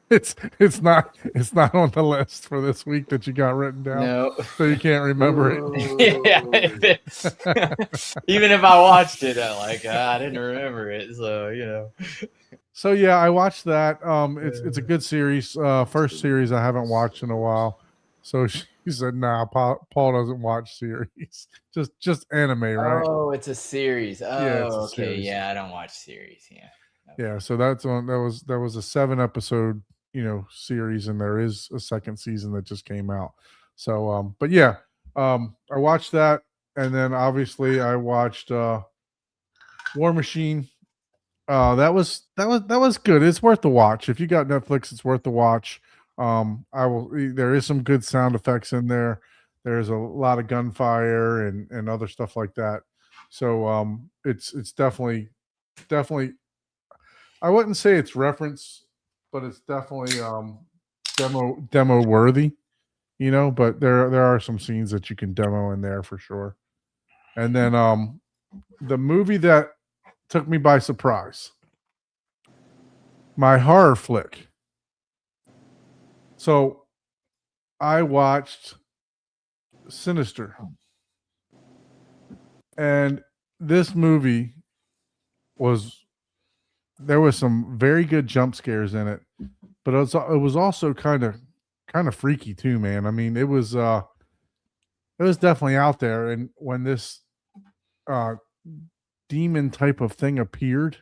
It's not on the list for this week that you got written down. No. So you can't remember it. Yeah. Even if I watched it, I didn't remember it. So. So yeah, I watched that. It's a good series. First series I haven't watched in a while. So she said, "Nah, Paul doesn't watch series. just anime, right?" Oh, it's a series. Yeah, it's Oh, a okay. series. Yeah, I don't watch series. Yeah. Okay. Yeah, so that's on. That was a 7 episode series, and there is a second season that just came out. So but yeah, I watched that, and then obviously I watched War Machine. That was good. It's worth the watch. If you got Netflix, it's worth the watch. I will. There is some good sound effects in there. There's a lot of gunfire and other stuff like that. So it's definitely. I wouldn't say it's reference, but it's definitely demo worthy. But there are some scenes that you can demo in there for sure. And then the movie that took me by surprise, my horror flick. So I watched Sinister. And this movie there was some very good jump scares in it, but it was also kind of freaky too, man. I mean, it was definitely out there, and when this uh demon type of thing appeared,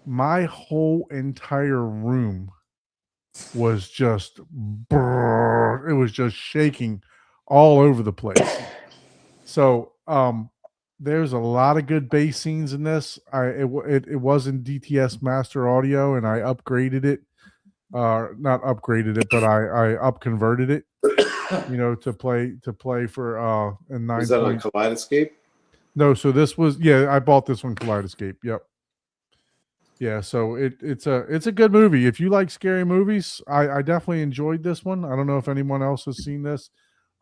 my whole entire room was just it was just shaking all over the place. So there's a lot of good bass scenes in this. It was in DTS Master Audio, and I upgraded it. Not upgraded it, but I up converted it. To play for in 9. Was that on Kaleidoscape? No, so this was I bought this one Kaleidoscape. Yep. Yeah, so it's a good movie. If you like scary movies, I definitely enjoyed this one. I don't know if anyone else has seen this.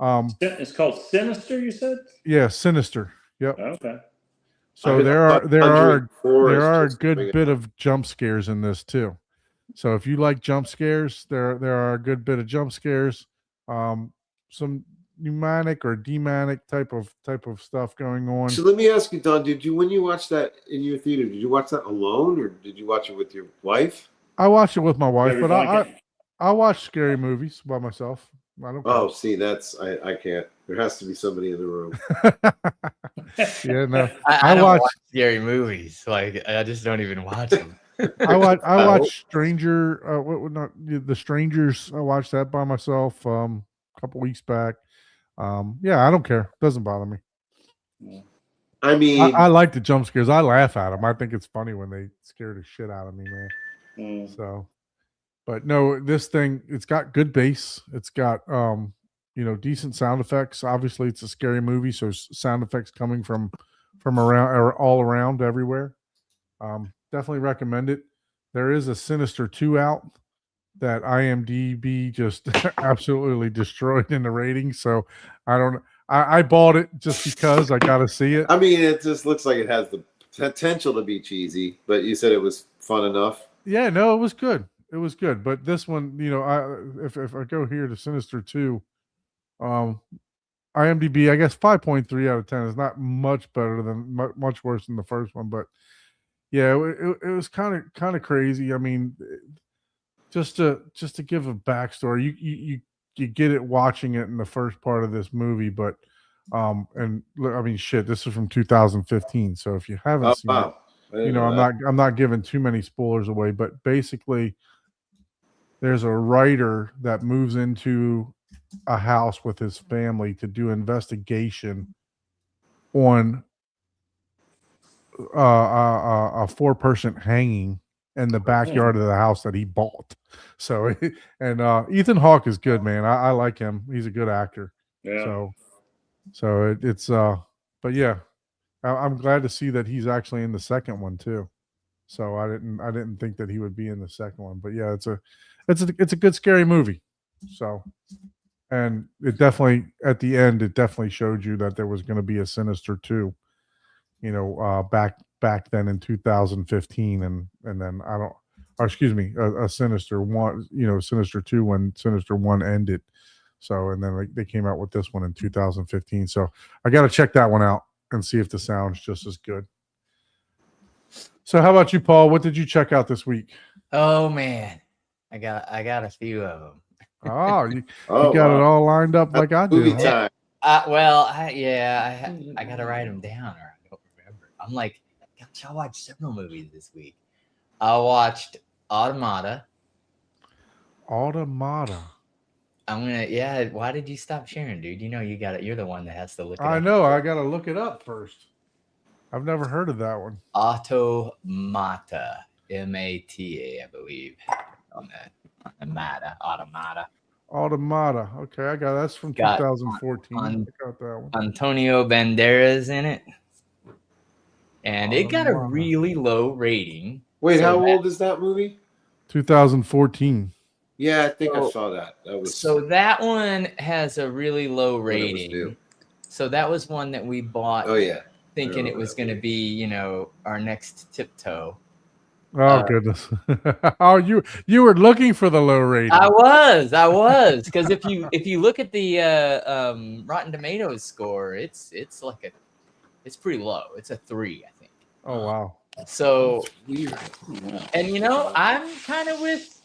It's called Sinister, you said? Yeah, Sinister. Yep. Okay. So there are a good bit of jump scares in this too. So if you like jump scares, there are a good bit of jump scares. Some pneumonic or demonic type of stuff going on. So let me ask you, Don, when you watch that in your theater, did you watch that alone or did you watch it with your wife? I watched it with my wife, but I watch scary movies by myself. I don't care. Oh, see, I can't. There has to be somebody in the room. Yeah, no. I don't watch scary movies. I just don't even watch them. I watch Stranger. The Strangers. I watched that by myself a couple weeks back. Yeah, I don't care. Doesn't bother me. I mean, I like the jump scares. I laugh at them. I think it's funny when they scare the shit out of me, man. So, but no, this thing, it's got good bass. It's got decent sound effects. Obviously, it's a scary movie, so sound effects coming from around or all around everywhere. Definitely recommend it. There is a Sinister 2 out that IMDb just absolutely destroyed in the ratings. So I bought it just because I got to see it. I mean, it just looks like it has the potential to be cheesy, but you said it was fun enough. Yeah, no, it was good. It was good. But this one, if I go here to Sinister 2, IMDb, I guess 5.3 out of 10 is not much better than much worse than the first one, but yeah, it was kind of crazy. I mean, just to give a backstory, you get it watching it in the first part of this movie, but and I mean, shit, this is from 2015. So if you haven't seen it, I'm not giving too many spoilers away, but basically, there's a writer that moves into a house with his family to do investigation on a 4-person hanging in the backyard of the house that he bought. So, and Ethan Hawke is good, man. I like him. He's a good actor. Yeah. So it's but yeah, I'm glad to see that he's actually in the second one too. So I didn't think that he would be in the second one, but yeah, it's a good scary movie. So, and it definitely at the end it definitely showed you that there was going to be a Sinister 2. Back then in 2015, and then or excuse me, a Sinister 1, Sinister 2 when Sinister 1 ended. So, and then they came out with this one in 2015. So I got to check that one out and see if the sound's just as good. So how about you, Paul? What did you check out this week? Oh man, I got a few of them. Oh, you Oh, got wow. it all lined up like I Movie do. Huh? time. I got to write them down, or I don't remember. I'm like, gosh, I watched several movies this week. I watched Automata. Automata. Yeah. Why did you stop sharing, dude? You know you got it. You're the one that has to look it up. I know. I got to look it up first. I've never heard of that one. Automata, M-A-T-A, I believe. On the Automata. Automata. Okay, I got that's from Got 2014. I got that one. Antonio Banderas in it. And it got a Automata. really low rating. Wait, how old is that movie? 2014. Yeah, I think I saw that. So that one has a really low when it was rating. new. So that was one that we bought Oh yeah, thinking it was going to be, our next tiptoe. Oh goodness. Oh, you were looking for the low rating. I was, because if you look at the Rotten Tomatoes score, it's pretty low. It's a 3, I think. Oh wow. So weird. And I'm kind of with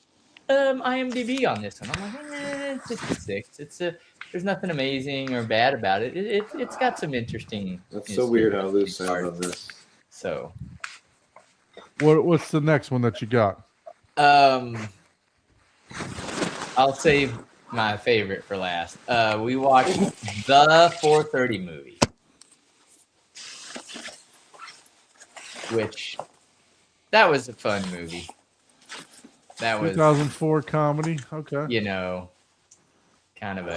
IMDb on this one. I'm like, it's just a 6. There's nothing amazing or bad about it. It's got some interesting. That's so weird how loose sound on this. So what's the next one that you got? I'll save my favorite for last. We watched the 4:30 movie, which that was a fun movie. That was 2004 comedy. Okay. Kind of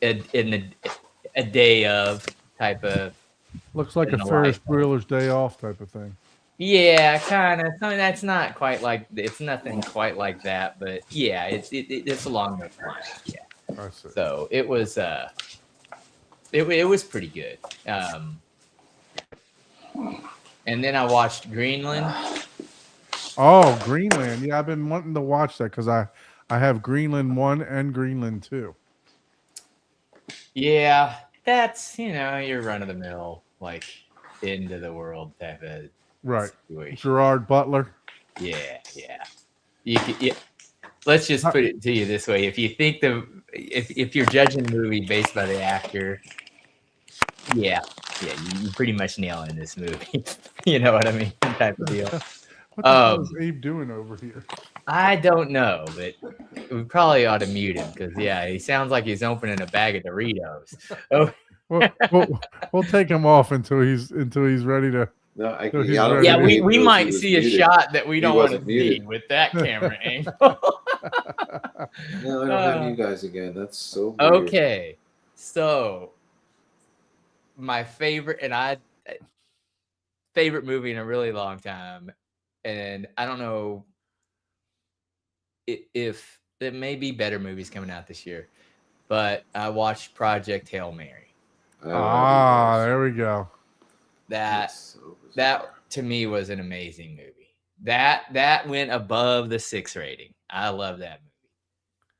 a day of type of. Looks like a Ferris Bueller's Day Off type of thing. Yeah, kind of. I mean, that's not quite like. It's nothing quite like that, but yeah, it's along those lines. Yeah. I see. So it was it was pretty good. And then I watched Greenland. Oh, Greenland. Yeah, I've been wanting to watch that because I have Greenland 1 and Greenland 2. Yeah, that's your run of the mill, like end of the world type of situation. Gerard Butler. Yeah. Let's just put it to you this way: if you think if you're judging the movie based by the actor, you pretty much nailing this movie. You know what I mean? Type of deal. What the hell is Abe doing over here? I don't know, but we probably ought to mute him because he sounds like he's opening a bag of Doritos. Oh, we'll take him off until he's ready to. No, we might see a shot that we don't want to see with that camera angle. No, I don't have you guys again. That's so weird. Okay. So my favorite movie in a really long time, and I don't know if there may be better movies coming out this year, but I watched Project Hail Mary. There we go. That to me was an amazing movie. That went above the 6 rating. I love that movie.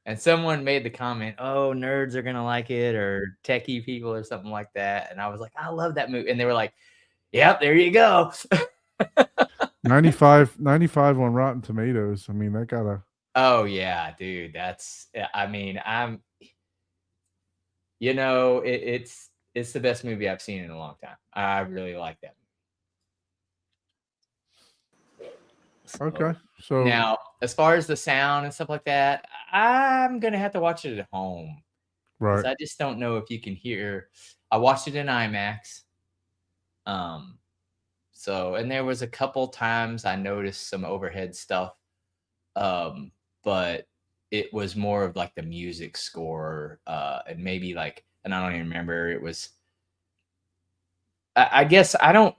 And someone made the comment, "Oh, nerds are gonna like it, or techie people, or something like that." And I was like, "I love that movie," and they were like, "Yep, there you go." 95 on Rotten Tomatoes. I mean, that gotta. Oh yeah, dude. It's the best movie I've seen in a long time. I really like that movie. Okay. So now, as far as the sound and stuff like that, I'm gonna have to watch it at home. Right. I just don't know if you can hear. I watched it in IMAX. So, and there was a couple times I noticed some overhead stuff. But it was more of like the music score, and maybe and I don't even remember. It was. I guess I don't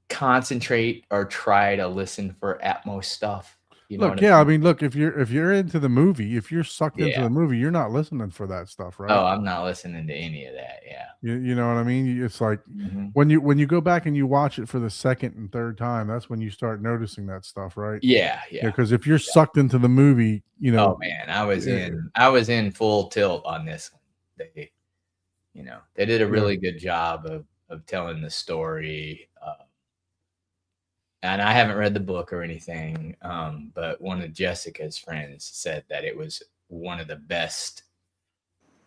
concentrate or try to listen for Atmos stuff. You know Look, what I yeah, I mean? mean, look, if you're into the movie, if you're sucked into Yeah. the movie, you're not listening for that stuff, right? Oh, I'm not listening to any of that. Yeah. You know what I mean? It's like Mhm. when you go back and you watch it for the second and third time, that's when you start noticing that stuff, right? Yeah. Yeah, Yeah. because if you're sucked into the movie, Oh man, I was yeah, in full tilt on this one. They did a yeah, really good job of telling the story. And I haven't read the book or anything, but one of Jessica's friends said that it was one of the best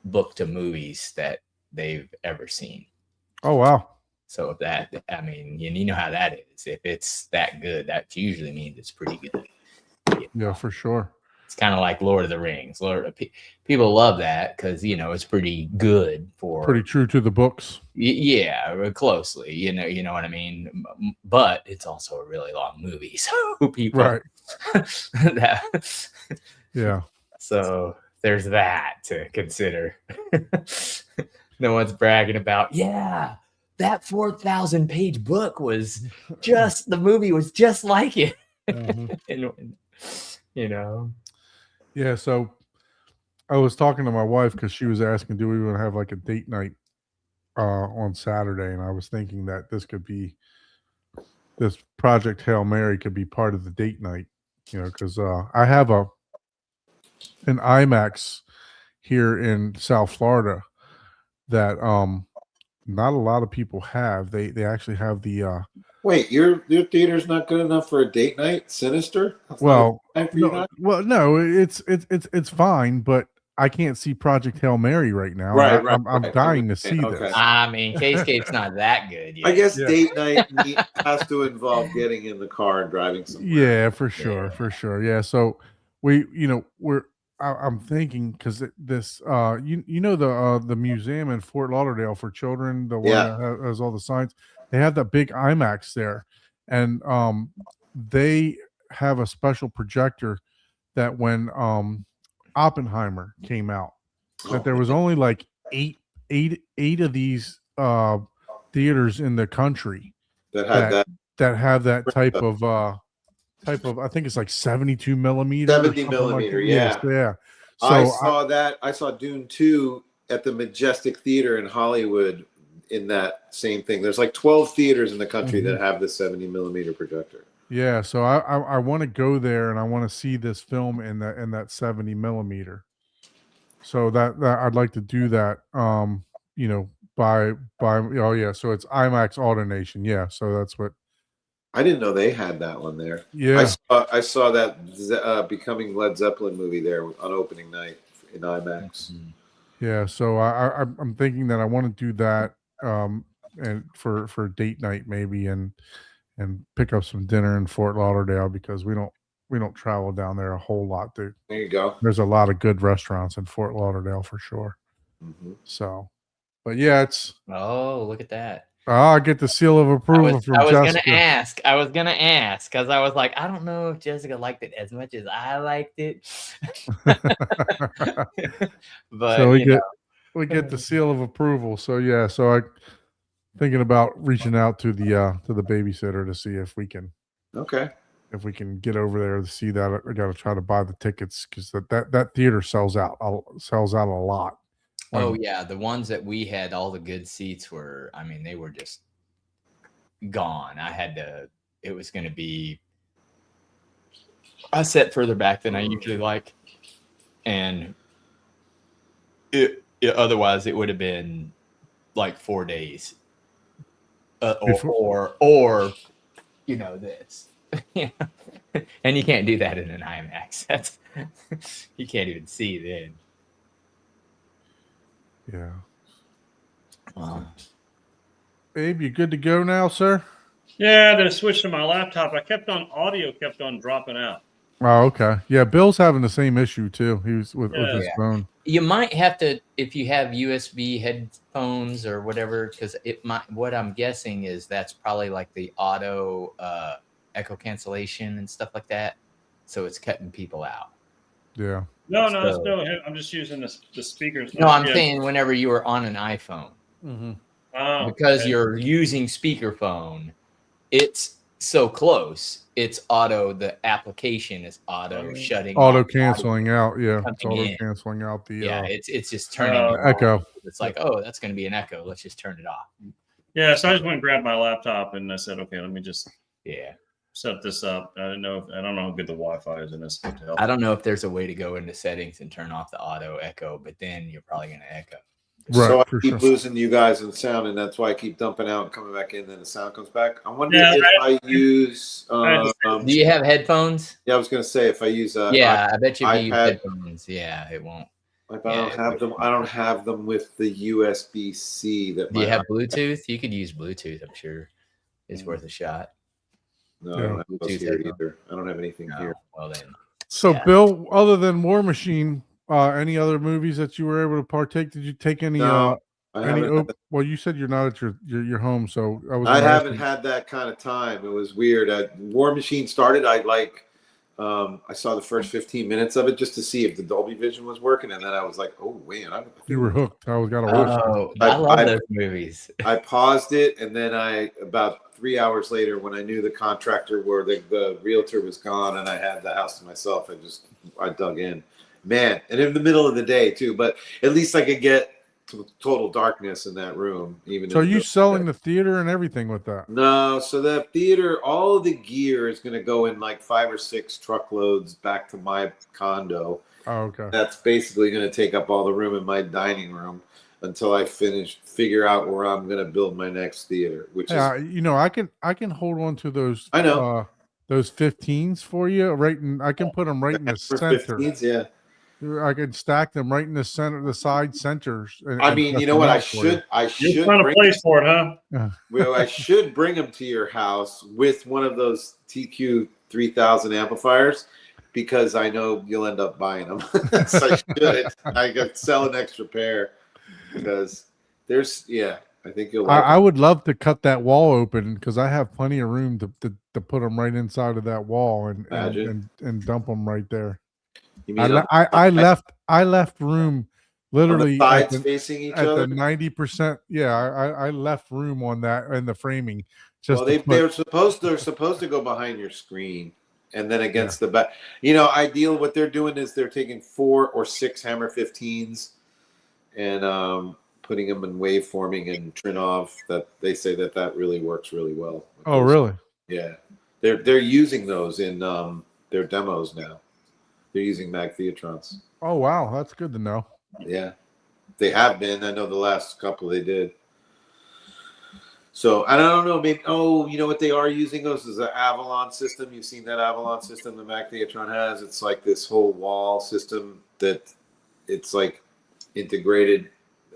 book to movies that they've ever seen. oh wow, So I mean, you know how that is. If it's that good, that usually means it's pretty good. yeah, for sure. It's kind of like Lord of the Rings. People love that because it's pretty good for Pretty true to the books. yeah, closely. You know what I mean. But it's also a really long movie, so people Right. that Yeah. so there's that to consider. No one's bragging about that 4,000-page book was just the movie was just like it. And, Yeah, so I was talking to my wife because she was asking, do we want to have like a date night on Saturday? And I was thinking that this Project Hail Mary could be part of the date night, because I have an IMAX here in South Florida that not a lot of people have. They actually have the Wait, your theater's not good enough for a date night? Sinister? That's well, not a time for you no, guys? well, no, it's fine, but I can't see Project Hail Mary right now. Right, and right, I'm right. dying to see Okay. this. I mean, K-Scape's not that good yet. I guess Yeah. date night has to involve getting in the car and driving somewhere. Yeah, for sure, for sure. Yeah, so I'm thinking because this the museum in Fort Lauderdale for children, the one Yeah. that has all the signs, they have that big IMAX there, and they have a special projector that when Oppenheimer came out, that there was only like eight of these theaters in the country that had that have that type of I think it's like 72 millimeter, 70 something like millimeter, that. yeah. Yeah. I So saw that. I saw Dune 2 at the Majestic Theater in Hollywood in that same thing. There's like 12 theaters in the country that have the 70 millimeter projector. yeah, so I want to go there and I want to see this film in that 70 millimeter. So that I'd like to do that. By oh yeah, so it's IMAX AutoNation. Yeah, so that's what. I didn't know they had that one there. Yeah. I saw that Becoming Led Zeppelin movie there on opening night in IMAX. Yeah, so I'm thinking that I want to do that and for date night maybe and pick up some dinner in Fort Lauderdale because we don't travel down there a whole lot. There you go. There's a lot of good restaurants in Fort Lauderdale for sure. Mm-hmm. So, but yeah, it's look at that. I get the seal of approval from Jessica. I was gonna ask because I was like, I don't know if Jessica liked it as much as I liked it. But So we get the seal of approval. So yeah, so I thinking about reaching out to the babysitter to see if we can get over there to see that. I got to try to buy the tickets because that theater sells out a lot. Oh yeah, the ones that we had, all the good seats were. I mean, they were just gone. It was going to be. I sat further back than I usually like, and otherwise it would have been like 4 days, or this, and you can't do that in an IMAX. That's you can't even see then. Yeah. Babe, you good to go now, sir? Yeah, then I switched to my laptop. Audio kept on dropping out. Oh, okay. Yeah, Bill's having the same issue too. He was with his phone. You might have to, if you have USB headphones or whatever, because what I'm guessing is that's probably like the auto echo cancellation and stuff like that. So it's cutting people out. Yeah. No, I'm just using the speakers. No, I'm saying whenever you were on an iPhone, Mm-hmm. because you're using speakerphone, it's so close, it's auto. The application is auto shutting Auto off, canceling out. Yeah, it's coming auto in. canceling out the Yeah, it's just turning it echo. off. It's like, oh, that's going to be an echo. Let's just turn it off. Yeah, so I just went and grabbed my laptop and I said, okay, let me just Yeah. set this up. I don't know how good the Wi-Fi is in this hotel. I don't know if there's a way to go into settings and turn off the auto echo, but then you're probably going to echo. Right, So I for keep sure. losing you guys in sound, and that's why I keep dumping out and coming back in. Then the sound comes back. I wonder Yeah, if I use. Do you have headphones? Yeah, I was gonna say if I use. Yeah, I bet you if you use iPad. headphones, yeah, it won't. Like Yeah, I don't have them. I don't have them with the USB-C. That Do you my have Bluetooth? You could use Bluetooth, I'm sure. It's worth a shot. No, I don't have those here either. I don't have anything here. Well then. So, Yeah. Bill, other than War Machine, any other movies that you were able to partake? Did you take any? No, I any? haven't. Well, you said you're not at your home, so I haven't had that kind of time. It was weird. War Machine started. I saw the first 15 minutes of it just to see if the Dolby Vision was working, and then I was like, "Oh man, you were hooked." I was gotta watch. Oh, I love those movies. I paused it, and then about 3 hours later, when I knew the contractor where the realtor was gone, and I had the house to myself, I dug in, man, and in the middle of the day too. But at least I could get total darkness in that room. Even so, are you selling the theater and everything with that? No, so the theater, all of the gear is going to go in like 5 or 6 truckloads back to my condo. Oh, okay. That's basically going to take up all the room in my dining room until I figure out where I'm going to build my next theater. Which is, I can hold on to those. I know those 15s for you. I can put them right in the center. 15s, yeah. I can stack them right in the center, the side centers. I mean, you know what? I should find a place for it, huh? Well, I should bring them to your house with one of those TQ 3000 amplifiers, because I know you'll end up buying them. So I could sell an extra pair, because I think you'll like I would love to cut that wall open, because I have plenty of room to put them right inside of that wall and dump them right there. You mean I left room literally sides facing each other at the 90%. Yeah, I left room on that in the framing. They're supposed to go behind your screen and then against the back. What they're doing is they're taking 4 or 6 Hammer 15s and putting them in waveforming and Trinov. That they say that really works really well. Oh, really? Yeah, they're using those in their demos now. They're using Mag Theatrons. Oh, wow. That's good to know. Yeah, they have been. I know the last couple they did. So, I don't know. Maybe, you know what they are using those is an Avalon system. You've seen that Avalon system the Mag Theatron has. It's like this whole wall system that it's like integrated.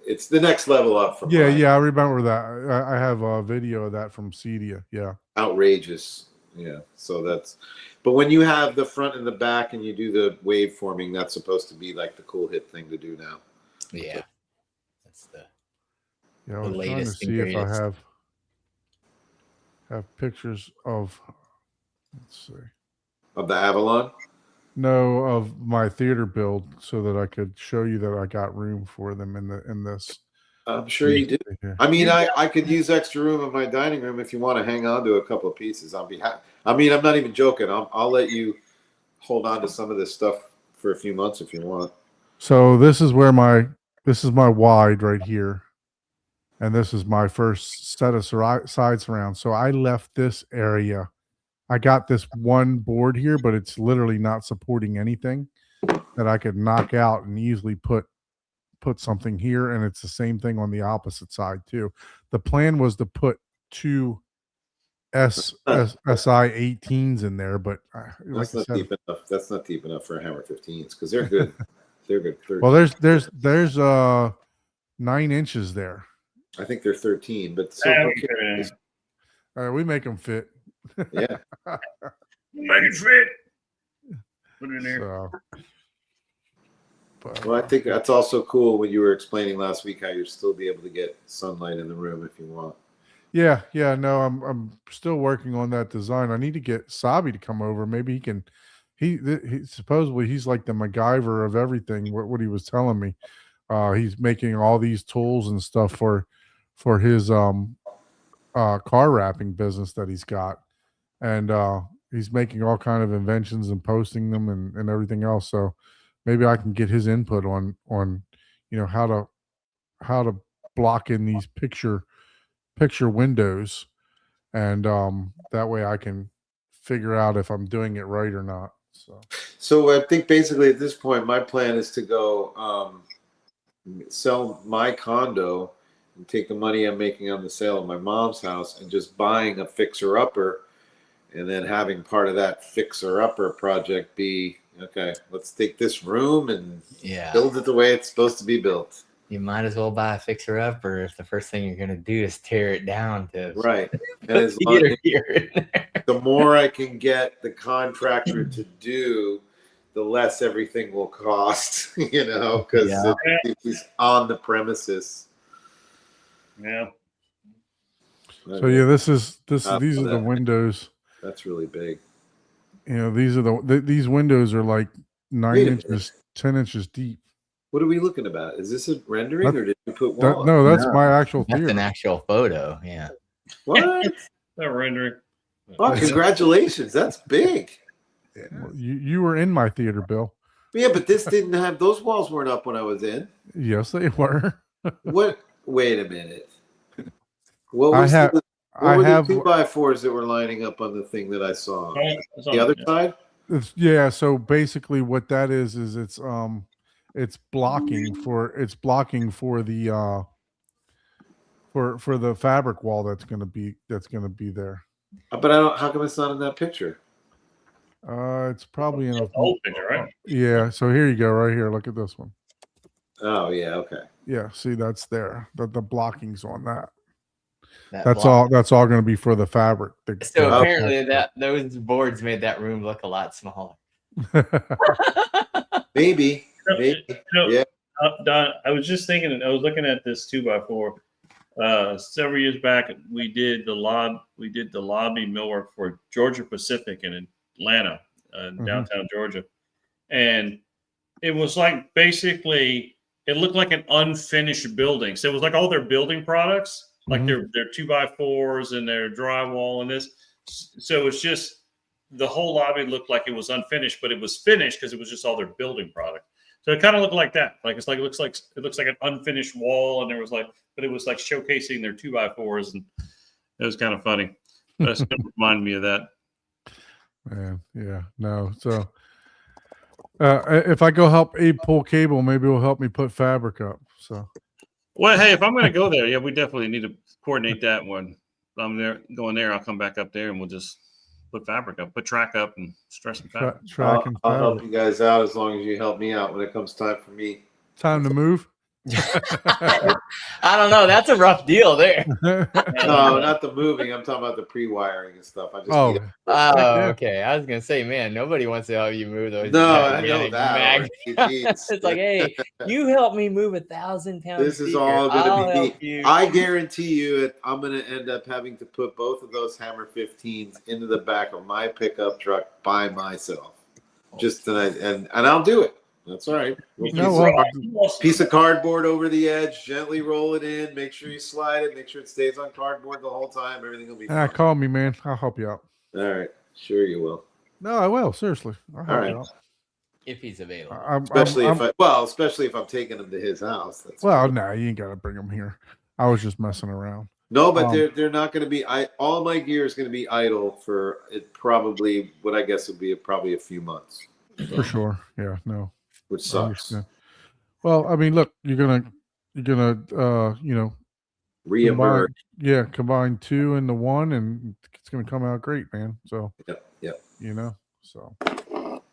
It's the next level up from mine. I remember that. I have a video of that from Cedia. Yeah. Outrageous. Yeah. So but when you have the front and the back and you do the waveforming, that's supposed to be like the cool hip thing to do now. Yeah. That's I was trying to see if I have pictures of, let's see. Of the Avalon? No, of my theater build, so that I could show you that I got room for them in this. I'm sure you did. I mean, I could use extra room in my dining room if you want to hang on to a couple of pieces. I'll be happy. I mean, I'm not even joking. I'll let you hold on to some of this stuff for a few months if you want. So this is my wide right here, and this is my first set of side surrounds. So I left this area. I got this one board here, but it's literally not supporting anything that I could knock out and easily put something here, and it's the same thing on the opposite side too. The plan was to put 2 SI 18s in there, but that's not deep enough. That's not deep enough for a Hammer 15s, because they're good. They're good. 13. Well, there's 9 inches there. I think they're 13, but we make them fit. Yeah, make it fit. Put it in there. So, well, I think that's also cool when you were explaining last week how you'll still be able to get sunlight in the room if you want. Yeah. No, I'm still working on that design. I need to get Sabi to come over. Maybe he can. He supposedly he's like the MacGyver of everything. What he was telling me. He's making all these tools and stuff for his car wrapping business that he's got. and he's making all kind of inventions and posting them and everything else. So maybe I can get his input on how to block in these picture windows, and that way I can figure out if I'm doing it right or not. So I think basically at this point, my plan is to go sell my condo and take the money I'm making on the sale of my mom's house and just buying a fixer-upper, and then having part of that fixer-upper project be, okay, let's take this room and build it the way it's supposed to be built. You might as well buy a fixer-upper if the first thing you're going to do is tear it down to right. And as long as the more I can get the contractor to do, the less everything will cost, because he's on the premises. Yeah. So yeah, these are the windows. That's really big. These are these windows are like 9 inches, 10 inches deep. What are we looking about? Is this a rendering or did you put wall? No, that's my actual theater. That's an actual photo. Yeah. What? That rendering. Oh, congratulations. That's big. Yeah. Well, you were in my theater, Bill. Yeah, but this didn't have, those walls weren't up when I was in. Yes, they were. What? Wait a minute. What was the 2x4s that were lining up on the thing that I saw? The other side? So basically what that is it's blocking for the for the fabric wall that's gonna be there. But I don't. How come it's not in that picture? It's probably in a old picture, right? Yeah. So here you go, right here. Look at this one. Oh yeah. Okay. Yeah. See, that's there. The blocking's on that. That's all going to be for the fabric. So apparently those boards made that room look a lot smaller. Maybe. Yeah. Don, I was just thinking. I was looking at this 2x4. Several years back, we did the lobby millwork for Georgia Pacific in Atlanta, downtown Georgia, and it was like basically it looked like an unfinished building. So it was like all their building products. Like their 2x4s and their drywall and this. So it's just the whole lobby looked like it was unfinished, but it was finished because it was just all their building product. So it kind of looked like that. Like it looks like an unfinished wall, and there was but it was like showcasing their 2x4s, and it was kind of funny. That's going to remind me of that. Yeah. No. So if I go help Abe pull cable, maybe it'll help me put fabric up. So. Well, hey, if I'm going to go there, yeah, we definitely need to coordinate that one. I'm going there. I'll come back up there, and we'll just put fabric up, put track up, and stress some fabric. I'll help you guys out as long as you help me out when it comes time for me. Time to move. I don't know. That's a rough deal there. No, not the moving. I'm talking about the pre-wiring and stuff. I just okay. I was gonna say, man, nobody wants to help you move those. No, I know that. It's like, hey, you help me move 1,000 pounds. This is all going to be. I guarantee you, I'm going to end up having to put both of those Hammer 15s into the back of my pickup truck by myself. Just tonight, and I'll do it. That's all right. Piece of cardboard over the edge, gently roll it in, make sure you slide it, make sure it stays on cardboard the whole time. Everything will be fine. Call me, man. I'll help you out. All right. Sure you will. No, I will. Seriously. I'll help you out. If he's available. Especially if I'm taking him to his house. No, you ain't got to bring him here. I was just messing around. No, but they're not going to be. All my gear is going to be idle for it. Probably what I guess would be probably a few months. For sure. Yeah. No. Which sucks. Well, I mean, look, you're gonna reemerge. Combine two into one, and it's gonna come out great, man. So yep. So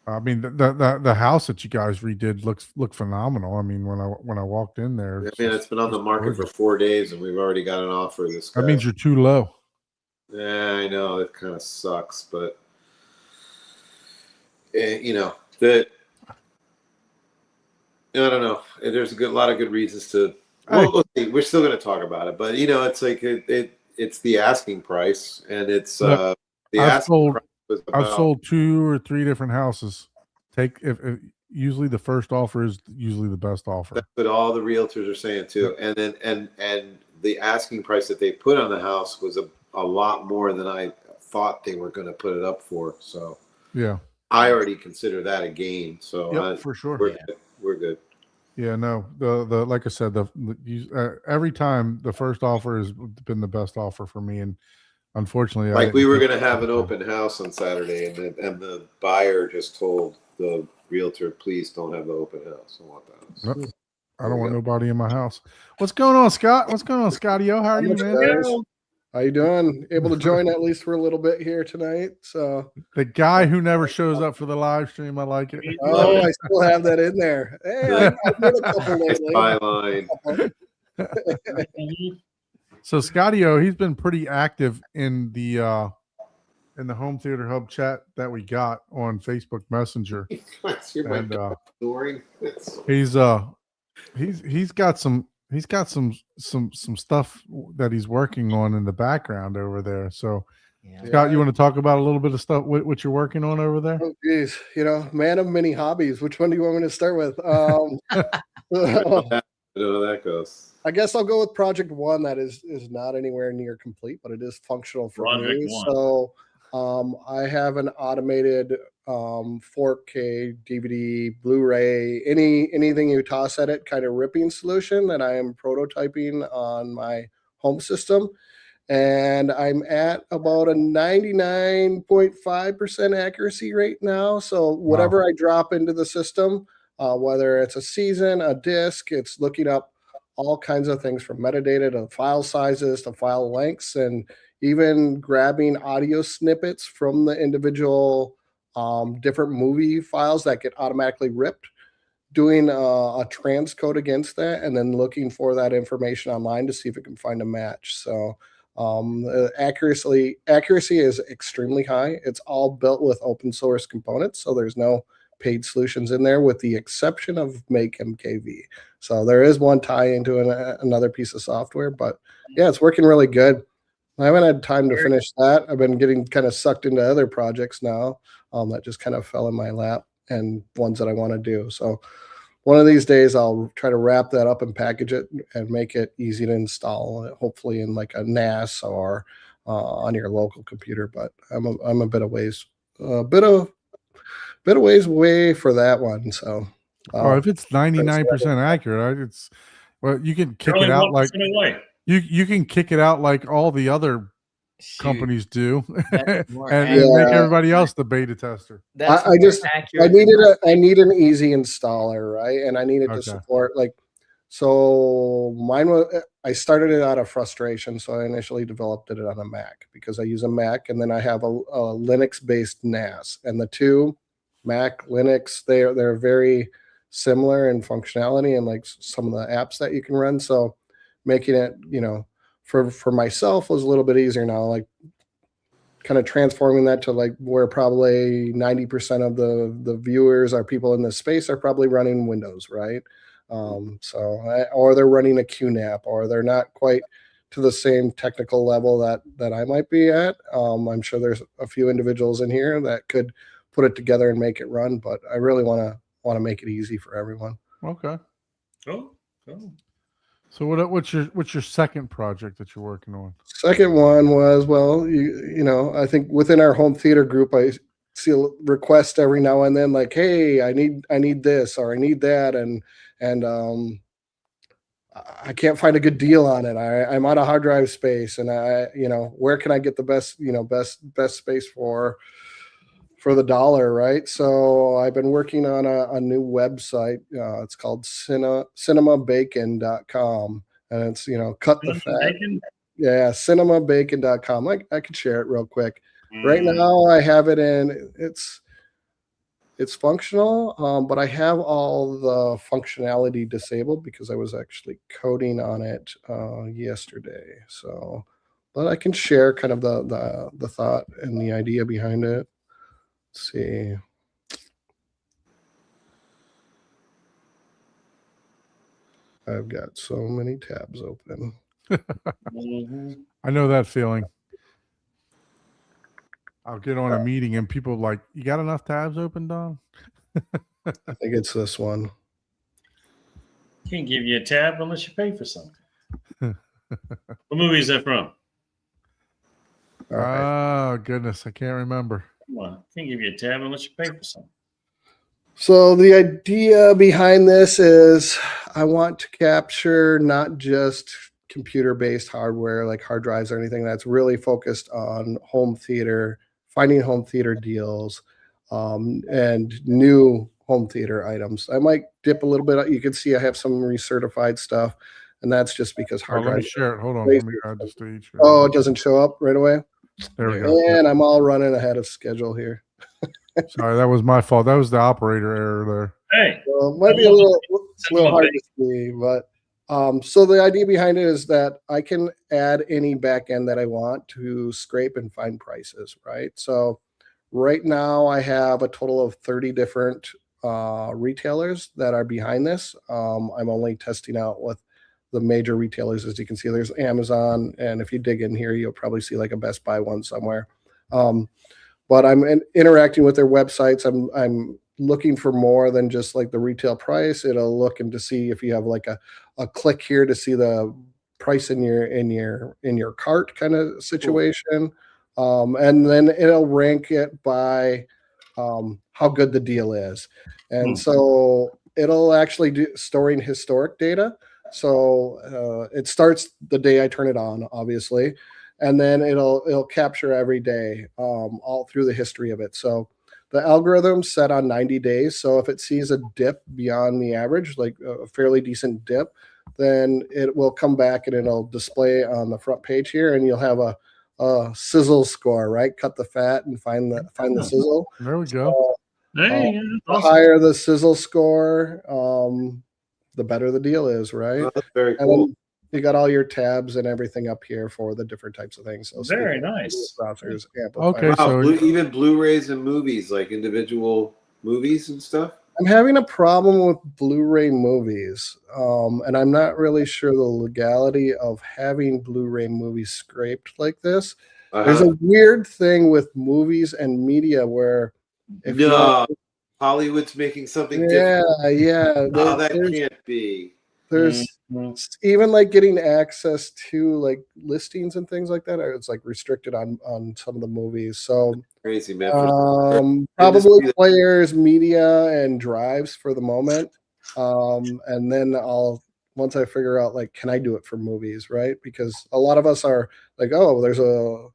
I mean, the house that you guys redid looked phenomenal. I mean, when I walked in there, it's been on the market for 4 days, and we've already got an offer. That means you're too low. Yeah, I know it kind of sucks, but I don't know. There's a lot of good reasons to. Well, let's see. We're still going to talk about it, but it's like it's the asking price, and it's the asking price was about. I've sold 2 or 3 different houses. If usually the first offer is usually the best offer. That's what all the realtors are saying too, and then and the asking price that they put on the house was a lot more than I thought they were going to put it up for. So Yeah. I already consider that a gain. So Yep, for sure. we're good. Yeah, no, the like I said, every time the first offer has been the best offer for me, and unfortunately, Like we were going to have an open house on Saturday, and the buyer just told the realtor, "Please don't have the open house. I want the house." Nope. I don't want nobody in my house. What's going on, Scott? What's going on, Scotty? How are you, man? Guys? How you doing? Able to join at least for a little bit here tonight. So the guy who never shows up for the live stream, I like it. Oh, I still have that in there. Hey, I did a couple lately. Byline. So Scotty-O, he's been pretty active in the Home Theater Hub chat that we got on Facebook Messenger. And he's got some stuff that he's working on in the background over there. So Scott, you want to talk about a little bit of stuff what you're working on over there? Oh geez, man of many hobbies. Which one do you want me to start with? That goes. I guess I'll go with project one. That is not anywhere near complete, but it is functional for Project me. one. So I have an automated 4K DVD, Blu-ray, anything you toss at it, kind of ripping solution that I am prototyping on my home system. And I'm at about a 99.5% accuracy rate now. So whatever I drop into the system, whether it's a season, a disc, it's looking up all kinds of things from metadata to file sizes to file lengths, and even grabbing audio snippets from the individual different movie files that get automatically ripped, doing a transcode against that, and then looking for that information online to see if it can find a match. So accuracy is extremely high. It's all built with open source components, so there's no paid solutions in there, with the exception of Make MKV. So there is one tie into another piece of software, but yeah, it's working really good. I haven't had time to finish that. I've been getting kind of sucked into other projects now that just kind of fell in my lap, and ones that I want to do. So one of these days I'll try to wrap that up and package it and make it easy to install, hopefully in like a NAS or on your local computer. But I'm a bit of ways away for that one. So if it's 99% accurate, you can kick it out like you can kick it out like all the other companies do, and make everybody else the beta tester. I need an easy installer, right? And I needed to support so mine was, I started it out of frustration. So I initially developed it on a Mac because I use a Mac, and then I have a Linux based NAS, and the two, Mac, Linux, they're very similar in functionality and like some of the apps that you can run. So making it, for myself was a little bit easier now, like kind of transforming that to like where probably 90% of the viewers are people in this space are probably running Windows, right? Or they're running a QNAP, or they're not quite to the same technical level that I might be at. I'm sure there's a few individuals in here that could put it together and make it run, but I really want to make it easy for everyone. Okay. Cool. So what's your second project that you're working on? Second one was, I think within our home theater group, I see a request every now and then, like, hey, I need this or I need that, and I can't find a good deal on it. I'm out of hard drive space, and where can I get the best space for the dollar, right? So I've been working on a new website. It's called cinemabacon.com, and it's cut the fat. Yeah, cinemabacon.com. I could share it real quick. Right now I have it in, it's functional, but I have all the functionality disabled because I was actually coding on it yesterday. So, but I can share kind of the thought and the idea behind it. Let's see. I've got so many tabs open. I know that feeling. I'll get on a meeting and people are like, you got enough tabs open, Don? I think it's this one. Can't give you a tab unless you pay for something. What movie is that from? All right. Oh goodness, I can't remember. Come on, can't give you a tab unless you pay for something. So the idea behind this is I want to capture not just computer-based hardware like hard drives or anything that's really focused on home theater, finding home theater deals, and new home theater items. I might dip a little bit. You can see I have some recertified stuff, and that's just because Oh, hard let me drives. share it. Hold on. Let me add the stage. Oh, it doesn't show up right away. There we go. And I'm all running ahead of schedule here. Sorry, that was my fault. That was the operator error Hey, So it might be a little hard to see, but so the idea behind it is that I can add any backend that I want to scrape and find prices, right? So right now I have a total of 30 different retailers that are behind this. I'm only testing out with the major retailers. As you can see, there's Amazon, and if you dig in here, you'll probably see like a Best Buy one somewhere. But I'm interacting with their websites. I'm looking for more than just like the retail price. It'll look and to see if you have like a click here to see the price in your cart kind of situation. And then it'll rank it by how good the deal is. And so it'll actually do storing historic data. So it starts the day I turn it on, obviously, and then it'll capture every day all through the history of it. So the algorithm's set on 90 days. So if it sees a dip beyond the average, like a fairly decent dip, then it will come back and it'll display on the front page here, and you'll have a sizzle score, right? Cut the fat and find the sizzle. there. There we go. there you go. The Awesome. higher the sizzle score, the better the deal is, right? Oh, that's very And cool. then you got all your tabs and everything up here for the different types of things. So Very speakers, nice. processors, Okay, amplifiers. Wow, so even Blu-rays and movies, like individual movies and stuff. I'm having a problem with Blu-ray movies, and I'm not really sure the legality of having Blu-ray movies scraped like this. There's a weird thing with movies and media where if you No, Hollywood's making something different. yeah, Oh, that can't be. there's Mhm. even like getting access to like listings and things like that. It's like restricted on some of the movies. So Crazy, man. probably industry that- players, media, and drives for the moment. And then once I figure out like, can I do it for movies, right? Because a lot of us are like, oh, there's a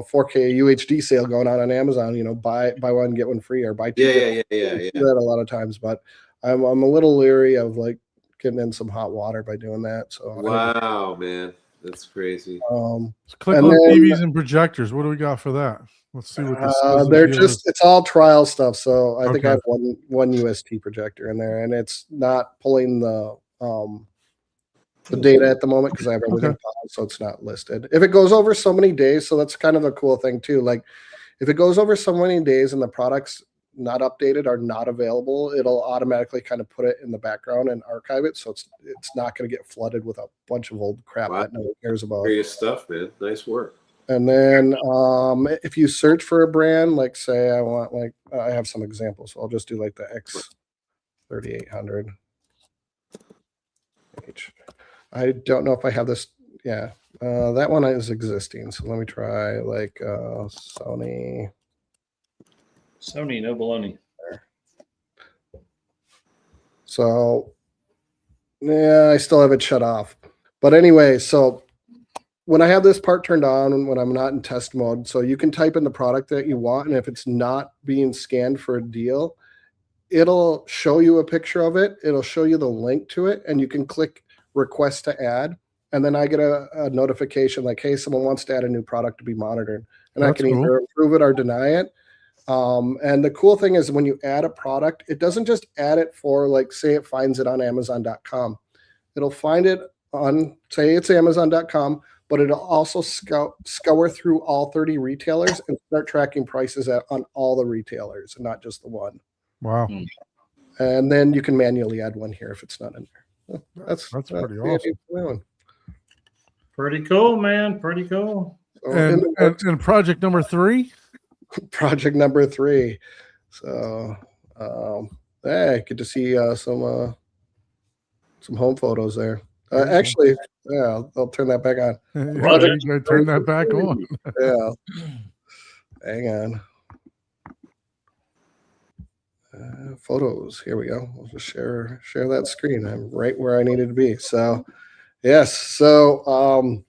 4K UHD sale going on Amazon. You know, buy one get one free, or buy two. Yeah. Do that a lot of times, but I'm a little leery of like getting in some hot water by doing that. So Wow, man, that's crazy. let's click and on then- TVs and projectors. What do we got for that? Let's see what this they're just it's all trial stuff. So I think I Okay. have one UST projector in there, and it's not pulling the data at the moment because I have everything paused, so it's not listed. If it goes over so many days, so that's kind of a cool thing too. Like if it goes over so many days and the product's not updated or not available, it'll automatically kind of put it in the background and archive it, so it's not going to get flooded with a bunch of old crap that no one cares about. Serious stuff, man. Nice work. And then if you search for a brand, like say I want like I have some examples, so I'll just do like the X3800. I don't know if I have this. Yeah, that one is existing. So let me try like Sony. Sony, no baloney. So yeah, I still have it shut off. But anyway, so when I have this part turned on and when I'm not in test mode, so you can type in the product that you want, and if it's not being scanned for a deal, it'll show you a picture of it. It'll show you the link to it, and you can click request to add. And then I get a notification like, hey, someone wants to add a new product to be monitored. And I That's can cool. either approve it or deny it. And the cool thing is when you add a product, it doesn't just add it for like, say it finds it on Amazon.com. It'll find it on, say it's Amazon.com, but it'll also scour through all 30 retailers and start tracking prices on all the retailers and not just the one. Wow. And then you can manually add one here if it's not in there. That's pretty the awesome. idea for that one. Pretty cool, man. Pretty cool. So in And, the works, and project number 3. project number 3. So hey, good to see some home photos there. Actually, yeah, I'll turn that back on. Yeah, you gotta turn that back on. Yeah. Hang on. Photos. Here we go. We'll just share that screen. I'm right where I needed to be. So, yes. So,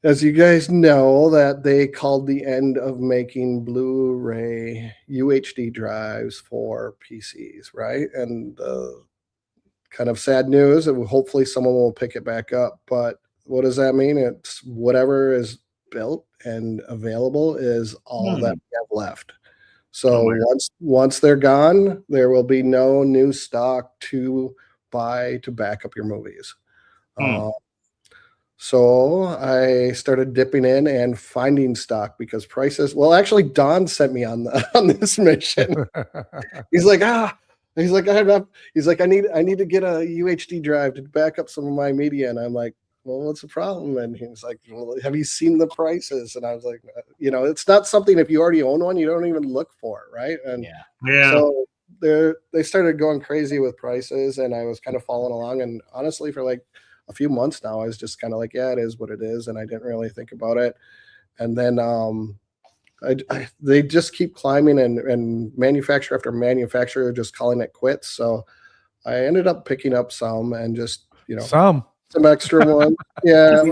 as you guys know, that they called the end of making Blu-ray UHD drives for PCs, right? And kind of sad news. And hopefully, someone will pick it back up. But what does that mean? It's whatever is built and available is all that we have left. So once they're gone, there will be no new stock to buy to back up your movies. So I started dipping in and finding stock because prices. Well, actually, Don sent me on this mission. He's like, he's like, I need to get a UHD drive to back up some of my media, and I'm like, well, what's the problem? And he's like, well, have you seen the prices? And I was like, it's not something, if you already own one, you don't even look for it, right? And so they started going crazy with prices, and I was kind of following along. And honestly, for like a few months now, I was just kind of like, yeah, it is what it is, and I didn't really think about it. And then they just keep climbing, and manufacturer after manufacturer just calling it quits. So I ended up picking up some and just some extra ones. Yeah.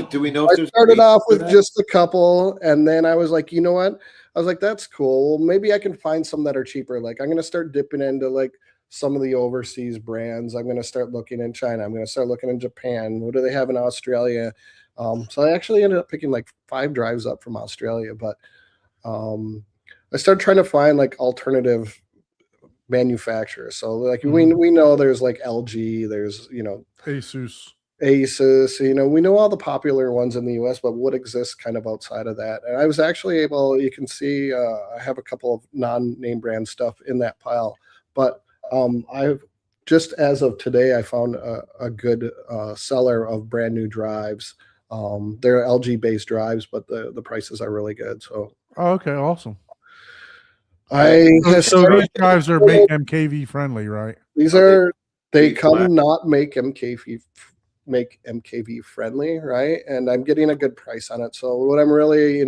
Do we know? I started off with just a couple, and then I was like, you know what? I was like, that's cool. Well, maybe I can find some that are cheaper. Like, I'm going to start dipping into like some of the overseas brands. I'm going to start looking in China. I'm going to start looking in Japan. What do they have in Australia? So I actually ended up picking like 5 drives up from Australia, but I started trying to find like alternative manufacturers. So like we know there's like LG, there's Asus, we know all the popular ones in the US, but what exists kind of outside of that. And I was actually able, you can see I have a couple of non-name brand stuff in that pile, but I've just as of today, I found a good seller of brand new drives. They're LG based drives, but the prices are really good. So okay, awesome. So these drives are make MKV friendly, right? They come not make MKV friendly, right? And I'm getting a good price on it. So what I'm really,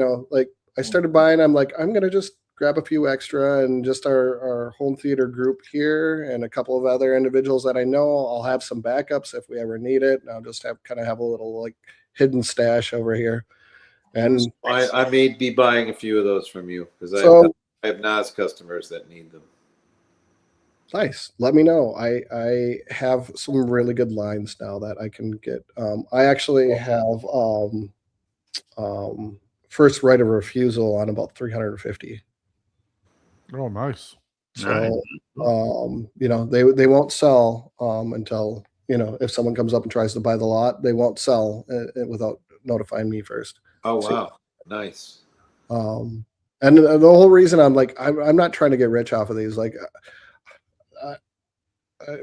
I started buying, I'm like, I'm gonna just grab a few extra, and just our home theater group here and a couple of other individuals that I know. I'll have some backups if we ever need it. And I'll just have a little like hidden stash over here. And I may be buying a few of those from you because I have NAS customers that need them. Nice. Let me know. I have some really good lines now that I can get. I actually have first right of refusal on about 350. Oh, nice. So they won't sell until if someone comes up and tries to buy the lot, they won't sell without notifying me first. Oh wow, nice. And the whole reason I'm like, I'm not trying to get rich off of these. Like, I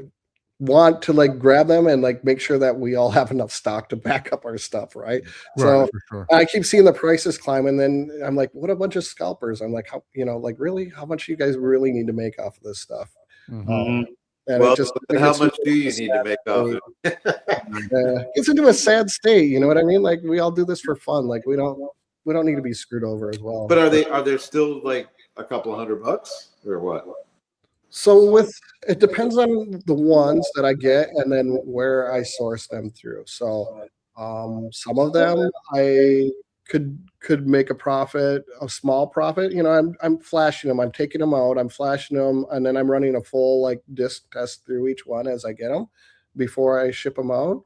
want to like grab them and like make sure that we all have enough stock to back up our stuff, right? So sure. I keep seeing the prices climb, and then I'm like, what a bunch of scalpers. I'm like, like really, how much you guys really need to make off of this stuff? And well, how much do you need to make off of it? It's into a sad state, you know what I mean? Like, we all do this for fun. Like, we don't need to be screwed over as well. But are there still like a couple $100 or what? So it depends on the ones that I get and then where I source them through. So some of them I could make a small profit. I'm flashing them, I'm taking them out, I'm flashing them, and then I'm running a full like disc test through each one as I get them before I ship them out.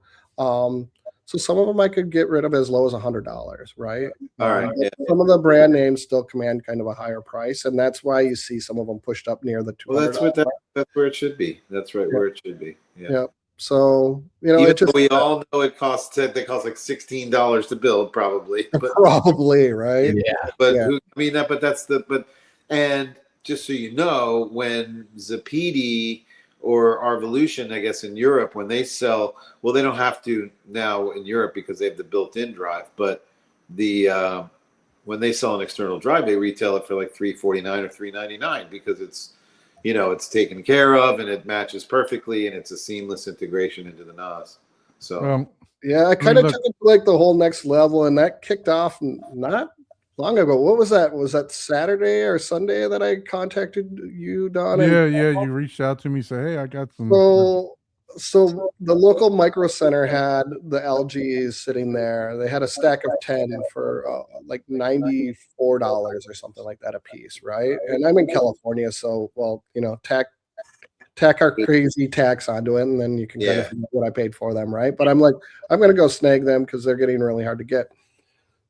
So some of them I could get rid of as low as $100, right? All right. Some of the brand names still command kind of a higher price, and that's why you see some of them pushed up near the $200. Well, that's where it should be. That's right where it should be. Yeah. So even though we all know they cost like $16 to build, probably. But, probably right. Yeah. But and just so you know, when Zapedi or Arvolution, I guess in Europe, when they sell, well, they don't have to now in Europe because they have the built-in drive. But when they sell an external drive, they retail it for like $349 or $399 because it's it's taken care of and it matches perfectly and it's a seamless integration into the NOS. So yeah, I kind of took it to like the whole next level, and that kicked off not long ago. What was that? Was that Saturday or Sunday that I contacted you, Don? Yeah, you reached out to me, say, hey, I got some. So the local micro center had the LGs sitting there. They had a stack of 10 for like $94 or something like that a piece, right? And I'm in California, so tack our crazy tax onto it, and then you can kind of figure out what I paid for them, right? But I'm like, I'm gonna go snag them because they're getting really hard to get.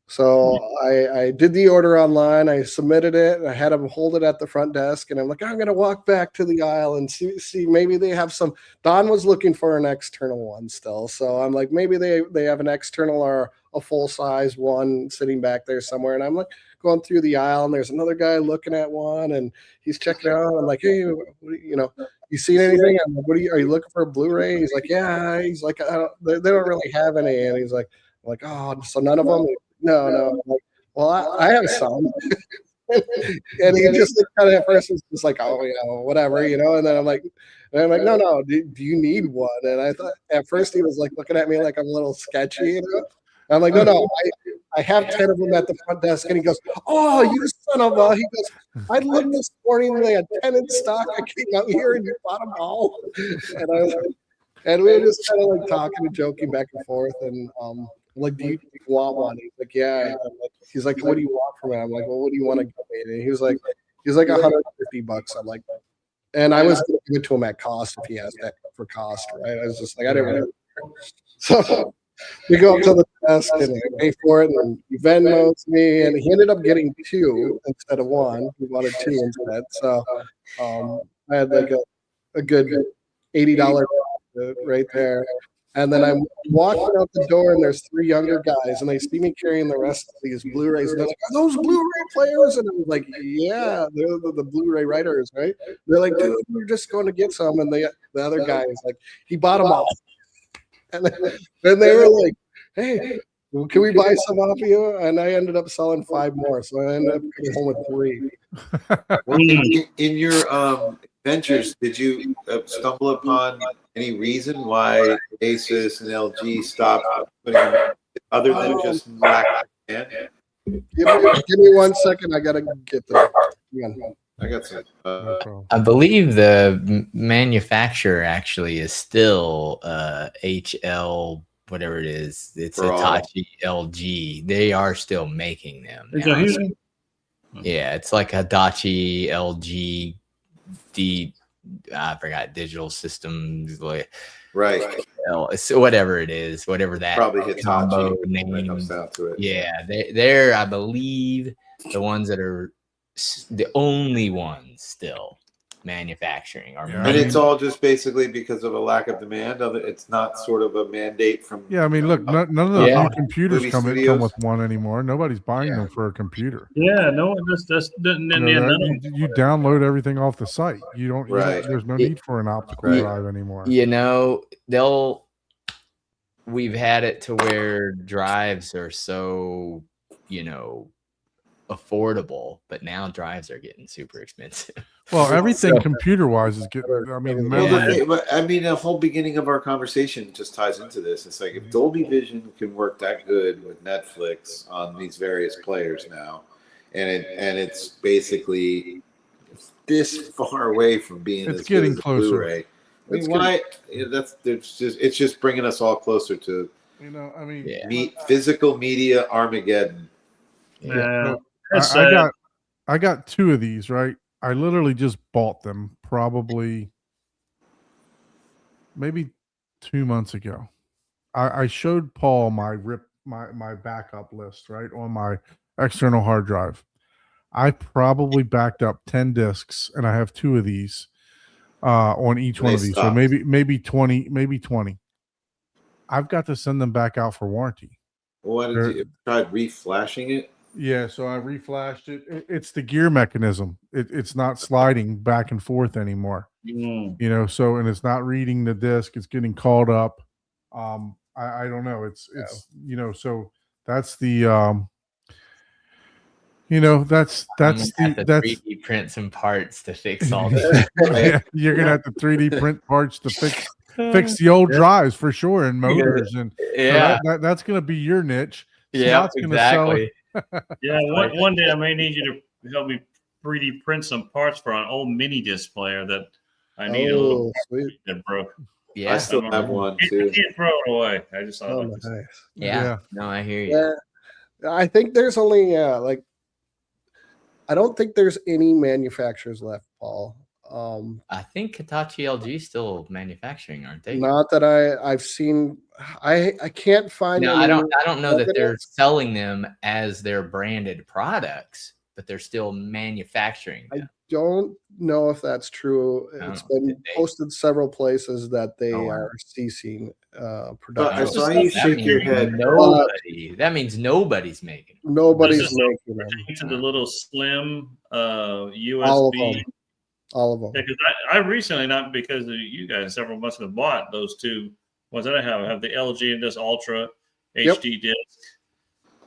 So I did the order online. I submitted it. I had them hold it at the front desk, and I'm like, I'm gonna walk back to the aisle and see maybe they have some. Don was looking for an external one still, so I'm like, maybe they have an external or a full size one sitting back there somewhere. And I'm like going through the aisle, and there's another guy looking at one, and he's checking it out. I'm like, hey, you seen anything? I'm like, are you looking for a Blu-ray? He's like, yeah. He's like, they don't really have any, and he's like, oh, so none of them. No. I'm like, well, I have some. And he just kind of at first was just like, oh, whatever, and then I'm like, no, do you need one? And I thought at first he was like looking at me like I'm a little sketchy, I'm like, no, I have 10 of them at the front desk. And he goes, oh, you son of a, he goes, I looked this morning and they had 10 in stock. I came out here and you bought them all. And we were just kind of like talking and joking back and forth. And like, do you want one? He's like, yeah. He's like, what do you want from it? I'm like, well, what do you want to give me? And he was like $150. I'm like, and I was going to give it to him at cost if he asked that for cost, right? I was just like, I didn't want to. So we go up to the desk and I pay for it, and he Venmos me, and he ended up getting 2 instead of 1. He wanted 2 instead. So I had like a good $80 right there. And then I'm walking out the door, and there's 3 younger guys, and they see me carrying the rest of these Blu-rays. And they're like, are those Blu-ray players? And I was like, yeah, they're the Blu-ray writers, right? They're like, dude, we're just going to get some. And the other guy is like, he bought them all. And then they were like, hey, can we buy some off of you? And I ended up selling 5 more. So I ended up coming home with 3. Well, in your ventures, did you stumble upon any reason why Asus and LG stopped putting them, other than just lack of demand? Give me 1 second. I got to get there. I got some. I believe the manufacturer actually is still HL, whatever it is. It's Hitachi LG. They are still making them. Yeah, it's like Hitachi LG. I forgot digital systems, like right. So whatever it is, whatever that probably Hitachi name comes down to it. Yeah, they're I believe the ones that are the only ones still manufacturing and it's all just basically because of a lack of demand of it. It's not sort of a mandate from I mean, look, none of the new computers come with one anymore. Nobody's buying them for a computer. Yeah, no one just you download everything off the site. You don't there's no need for an optical drive anymore. We've had it to where drives are so affordable, but now drives are getting super expensive. Well, everything computer-wise is getting. I mean, the whole beginning of our conversation just ties into this. It's like if Dolby Vision can work that good with Netflix on these various players now, and it's basically this far away from being. It's getting closer. Blu-ray. I mean, why? It's just bringing us all closer to. Physical media Armageddon. Yeah. I got 2 of these, right? I literally just bought them probably maybe 2 months ago. I showed Paul my backup list, right, on my external hard drive. I probably backed up 10 discs, and I have 2 of these on each one of these. So maybe 20. I've got to send them back out for warranty. Why did you try reflashing it? Yeah, so I reflashed it. It's the gear mechanism. It's not sliding back and forth anymore. So and it's not reading the disc. It's getting called up. I don't know. It's so that's the You know, that's I'm gonna have to that's 3D print some parts to fix all this. yeah, you're gonna have to 3D print parts to fix the old drives for sure and motors and so Yeah, that's gonna be your niche. yeah, Scott's gonna sell exactly. Yeah, one day I may need you to help me 3D print some parts for an old mini disc player that I need a little sweet. that broke. Yeah, I still have one too. I can't throw it away. I just thought Oh, I'd like to nice. yeah. Yeah. No, I hear you. Yeah, I think there's only like I don't think there's any manufacturers left, Paul. I think Hitachi LG is still manufacturing, aren't they? Not that I've seen. I can't find. No, any I don't know that they're evidence. selling them as their branded products, but they're still manufacturing them. Don't know if that's true. I don't It's know. been Did they? posted several places that they Oh, wow. are ceasing But production. I saw you That shake your means head. That means nobody's making them. Nobody's This is making them. into the little slim All of USB. them. All of them. Because I recently, not because of you guys, several months ago bought those two ones that I have. I have the LG and this Ultra Yep. HD disc.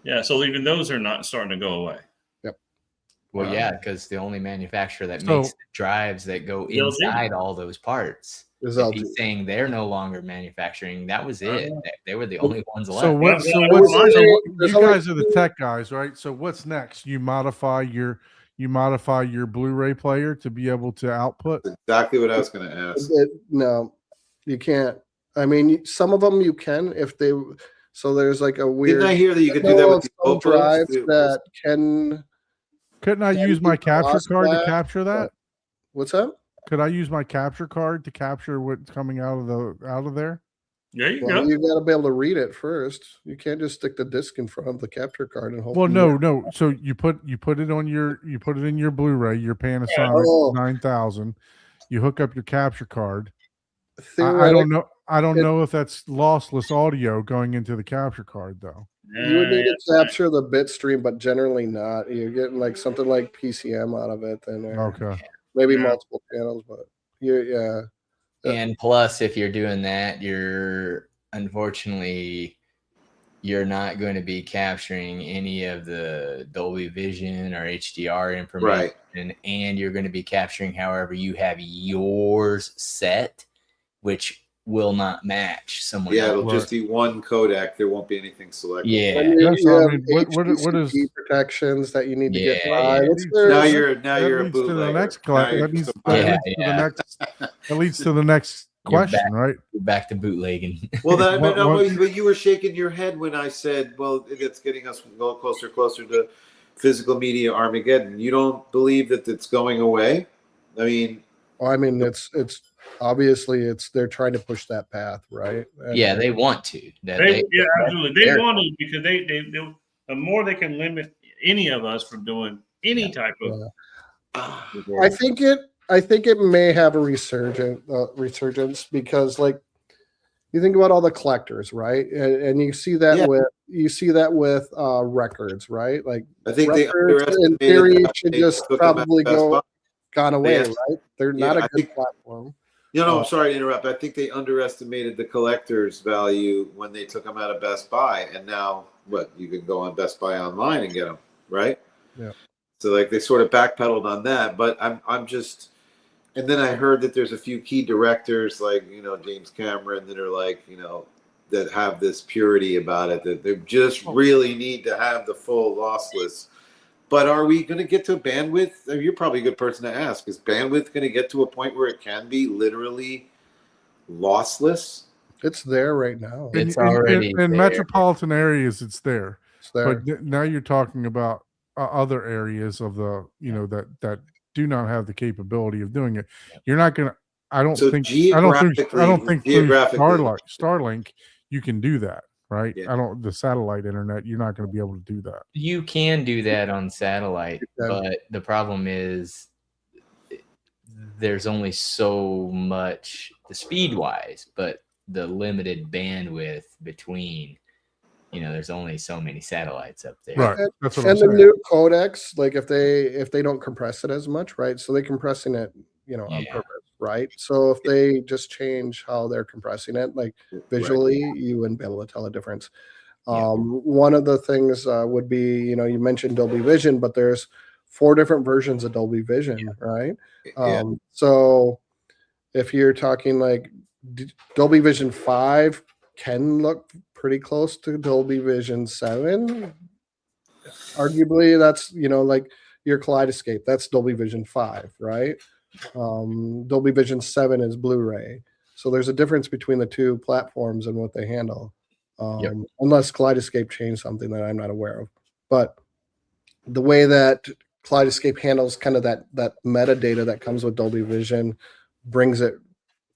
Yeah, so even those are not starting to go away. Well, yeah, because the only manufacturer that So- makes the drives that go LG. inside all those parts. Is If LG. he's saying they're no longer manufacturing, that was it. They were the only ones left. So what? So Yeah, what's there's so only- what- there's you only guys are the tech guys, right? So what's next? You modify your Blu-ray player to be able to output. Exactly what I was going to ask. No, you can't. I mean, some of them you can if they. So there's like a weird. Didn't I hear that you could do know that of with the some Opos? drives too? that can. Couldn't I Can use my you capture cross card to that? capture that? What's that? Could I use my capture card to capture what's coming out of there? There you Well, go. you got to be able to read it first. You can't just stick the disc in front of the capture card and hope. Well, you no. So you put it on you put it in your Blu-ray, your Panasonic Oh. 9000. You hook up your capture card. I Theoretic- don't know. I don't know if that's lossless audio going into the capture card though. You would need Yeah, to capture the bit stream, but generally not. You're getting like something like PCM out of it, then Okay. maybe Yeah. multiple channels, but yeah. And plus, if you're doing that, unfortunately you're not going to be capturing any of the Dolby Vision or HDR information, and you're going to be capturing however you have yours set, which will not match someone Yeah, else. it'll just be one codec. There won't be anything selected. Yeah. And Yeah, so, you I have mean, what is HDCP protections that you need to get Yeah, by. yeah. It's Now Now there's- you're that a leads to the bootlegger. next Now that you're leads, just a that Yeah, leads to the yeah. next that leads to the next question, right? You're back to bootlegging. Well, that, What- no, what- but you were shaking your head when I said, "Well, it's getting us go closer to physical media Armageddon." You don't believe that it's going away? I mean, it's obviously they're trying to push that path, right? And- Yeah, they want to. absolutely. They they're- want to because they the more they can limit any of us from doing any type of. I think it may have a resurgence because like you think about all the collectors, right? And you see that with records, right? Like I think they records in underestimated theory that should they just took them at probably Best Buy. gone away, Yes. right? They're not Yeah, a I good think- platform. I'm sorry to interrupt. I think they underestimated the collector's value when they took them out of Best Buy, and now you can go on Best Buy online and get them, right? Yeah. So like they sort of backpedaled on that, but I'm just, and then I heard that there's a few key directors like James Cameron that are like that have this purity about it that they just really need to have the full lossless. But are we going to get to a bandwidth? You're probably a good person to ask. Is bandwidth going to get to a point where it can be literally lossless? It's there right now. It's already in there. metropolitan areas. It's there, It's there. but now you're talking about other areas of the that do not have the capability of doing it. You're not going to. I don't think through Starlink you can do that, right? Yeah. The satellite internet. You're not going to be able to do that. You can do that on satellite, Yeah. but the problem is there's only so much the speed wise, but the limited bandwidth between, there's only so many satellites up there. Right. That's what I'm And the saying. new codecs, like if they don't compress it as much, right? So they're compressing it, on Yeah. purpose, right? So if they just change how they're compressing it, like visually, you wouldn't be able to tell a difference. One of the things would be, you mentioned Dolby Vision, but there's 4 different versions of Dolby Vision, right? Yeah. So if you're talking like Dolby Vision 5 can look pretty close to Dolby Vision 7. Arguably, that's, like your Kaleidoscape, that's Dolby Vision 5, right? Dolby Vision 7 is Blu-ray. So there's a difference between the two platforms and what they handle. Unless Kaleidoscape changed something that I'm not aware of. But the way that Kaleidoscape handles kind of that metadata that comes with Dolby Vision brings it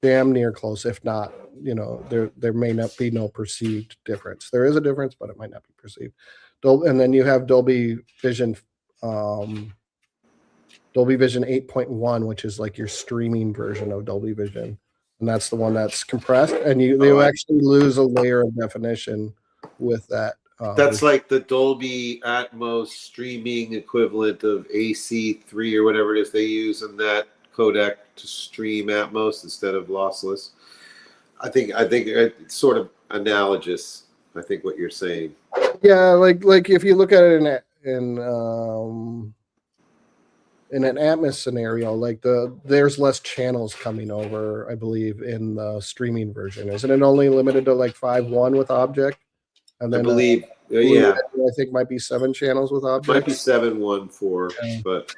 damn near close. If not, there may not be no perceived difference. There is a difference, but it might not be perceived. And then you have Dolby Vision 8.1, which is like your streaming version of Dolby Vision, and that's the one that's compressed, and they actually lose a layer of definition with that. That's like the Dolby Atmos streaming equivalent of AC3 or whatever it is they use in that codec to stream Atmos instead of lossless. I think it's sort of analogous. I think what you're saying. Yeah, like if you look at it in an Atmos scenario, like there's less channels coming over, I believe, in the streaming version. Isn't it only limited to like 5.1 with object? And then I believe, I think might be 7 channels with object. Might be 7.1.4, but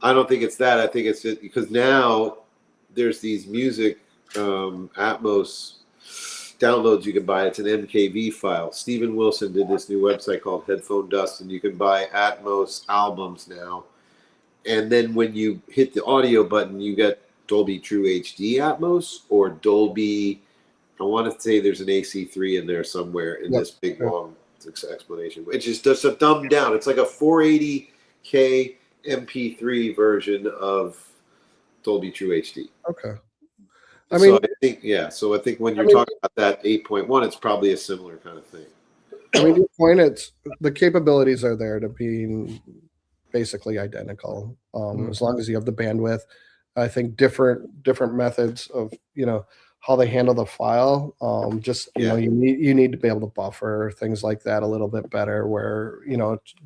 I don't think it's that. I think it's because now there's these music Atmos downloads you can buy. It's an MKV file. Stephen Wilson did this new website called Headphone Dust, and you can buy Atmos albums now. And then when you hit the audio button, you get Dolby True HD Atmos or Dolby. I want to say there's an AC3 in there somewhere in this big long explanation. It's just a dumbed down. It's like a 480K MP3 version of Dolby True HD. Okay. I think when you're talking about that 8.1, it's probably a similar kind of thing. I mean, your point, it's the capabilities are there to being basically identical, as long as you have the bandwidth. I think different methods of how they handle the file. You need to be able to buffer things like that a little bit better. Where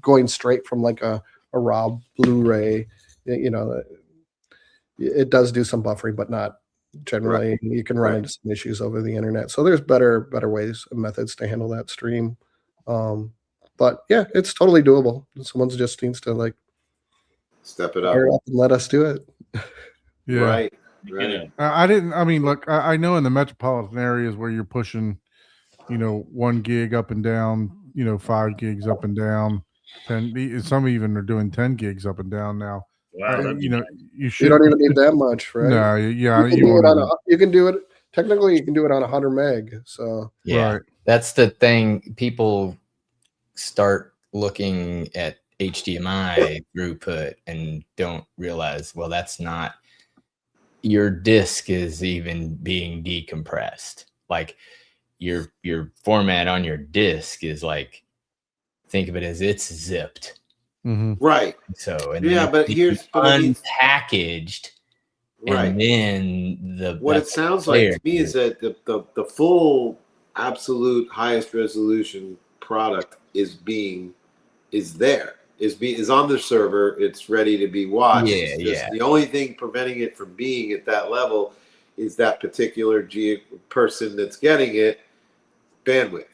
going straight from like a raw Blu-ray, it does do some buffering, but not generally. Right. You can run into some issues over the internet. So there's better ways and methods to handle that stream. But yeah, it's totally doable. Someone just needs to like step it up and let us do it. Yeah. Right. Look, I know in the metropolitan areas where you're pushing, 1 gig up and down, 5 gigs up and down, 10. Some even are doing 10 gigs up and down now. Wow. You don't even need that much, right? No, yeah. You can do it. Technically, you can do it on 100 meg. So yeah, that's the thing. People start looking at HDMI throughput and don't realize, well, that's not. Your disk is even being decompressed. Like your format on your disk is like, think of it as it's zipped. Mm-hmm. Right. So but here's unpackaged. Right. And then what it sounds like to me is that the full absolute highest resolution product is on the server. It's ready to be watched. The only thing preventing it from being at that level is that particular person that's getting it bandwidth.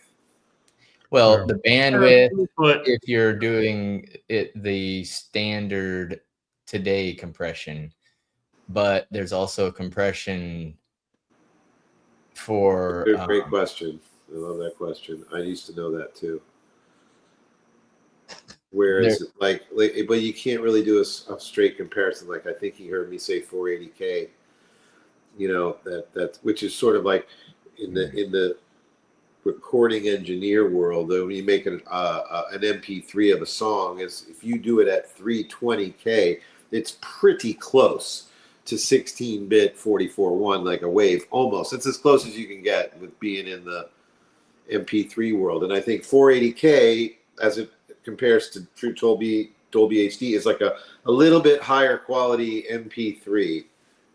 Well, the bandwidth, if you're doing it the standard today compression, but there's also compression for great question. I love that question. I used to know that too. Whereas, but you can't really do a straight comparison. Like I think he heard me say 480K. That which is sort of like in the recording engineer world. When you make an MP3 of a song, is if you do it at 320K, it's pretty close to 16-bit 44.1, like a wave almost. It's as close as you can get with being in the MP3 world. And I think 480K as it compares to true Dolby HD is like a little bit higher quality MP3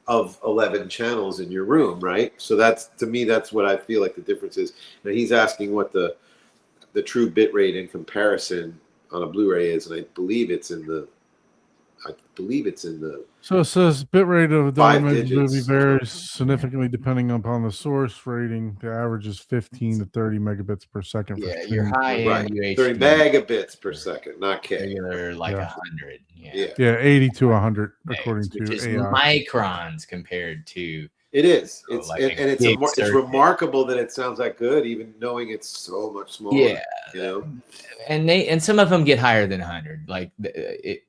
of 11 channels in your room, right? So that's, to me, that's what I feel like the difference is. Now he's asking what the the true bit rate in comparison on a Blu-ray is, and I believe it's in the. So it says bitrate of the 5 movie digits. varies significantly depending upon the source rating. The average is 15 to 30 megabits per second. Yeah, for your streaming. high Right, end 30 UHD megabits per second, not K. regular like Yeah. 100. Yeah, Yeah, 80 to 100 according Megs, which to is AI. microns compared to it is. Oh, It's like and, a and it's big it's circuit. remarkable that it sounds that good, even knowing it's so much smaller. Yeah, you know. and some of them get higher than 100. Like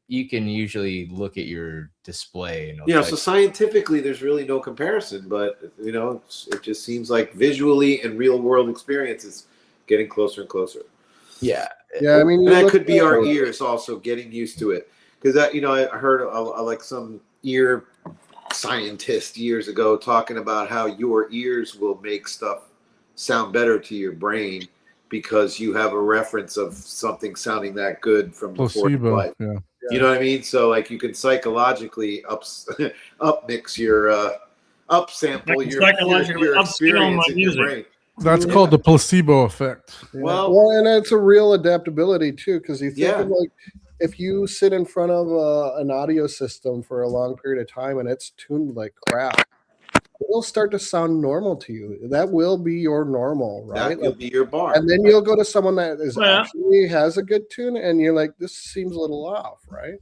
you can usually look at your display and it'll tell So scientifically, there's really no comparison, but it just seems like visually and real world experience is getting closer and closer. yeah, Yeah, I mean, And you that look could be at- our ears also getting used to it, because I heard like some ear scientist years ago talking about how your ears will make stuff sound better to your brain because you have a reference of something sounding that good from before your Placebo. life. Yeah. You know what I mean? So like you can psychologically up mix your up sample your Psychologically upscale my experience in your music. brain. That's Yeah. called the placebo effect. Yeah. Well- and it's a real adaptability too, because you think Yeah. of like if you sit in front of an audio system for a long period of time and it's tuned like crap, it'll start to sound normal to you. That will be your normal, right? That will be your bar. And then you'll go to someone that is Well- actually has a good tune, and you're like, this seems a little off, right?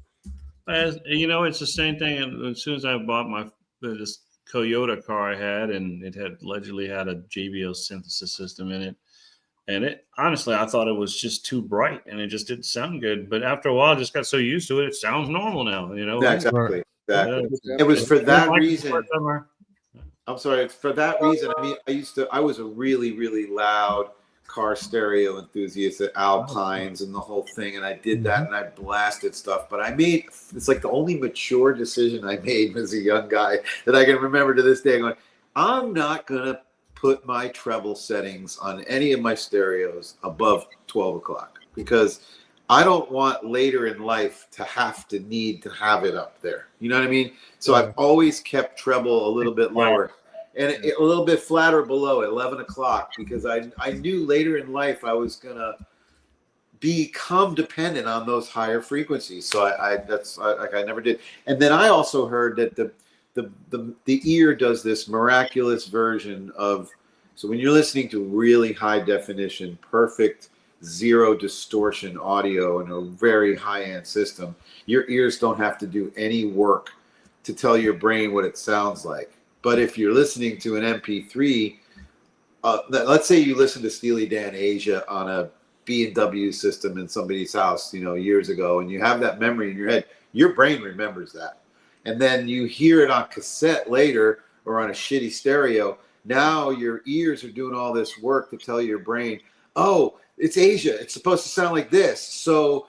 As you know, it's the same thing. And as soon as I bought this Toyota car I had, and it had allegedly had a JBL synthesis system in it, and it honestly, I thought it was just too bright, and it just didn't sound good. But after a while, I just got so used to it, it sounds normal now. Yeah, exactly. Exactly. Yeah. It was for that Like reason. summer. I'm sorry. For that reason, I mean, I was a really, really loud car stereo enthusiast at Alpines and the whole thing, and I did that, and I blasted stuff. But it's like the only mature decision I made as a young guy that I can remember to this day. Going, I'm not gonna put my treble settings on any of my stereos above 12 o'clock because I don't want later in life to need to have it up there. You know what I mean? So I've always kept treble a little bit lower and a little bit flatter below at 11 o'clock because I knew later in life I was going to become dependent on those higher frequencies. So I never did. And then I also heard that the ear does this miraculous version of, so when you're listening to really high definition, perfect, zero distortion audio in a very high-end system, your ears don't have to do any work to tell your brain what it sounds like. But if you're listening to an MP3, let's say you listen to Steely Dan Asia on a B&W system in somebody's house, years ago, and you have that memory in your head, your brain remembers that. And then you hear it on cassette later or on a shitty stereo. Now your ears are doing all this work to tell your brain, oh, it's Asia. It's supposed to sound like this. So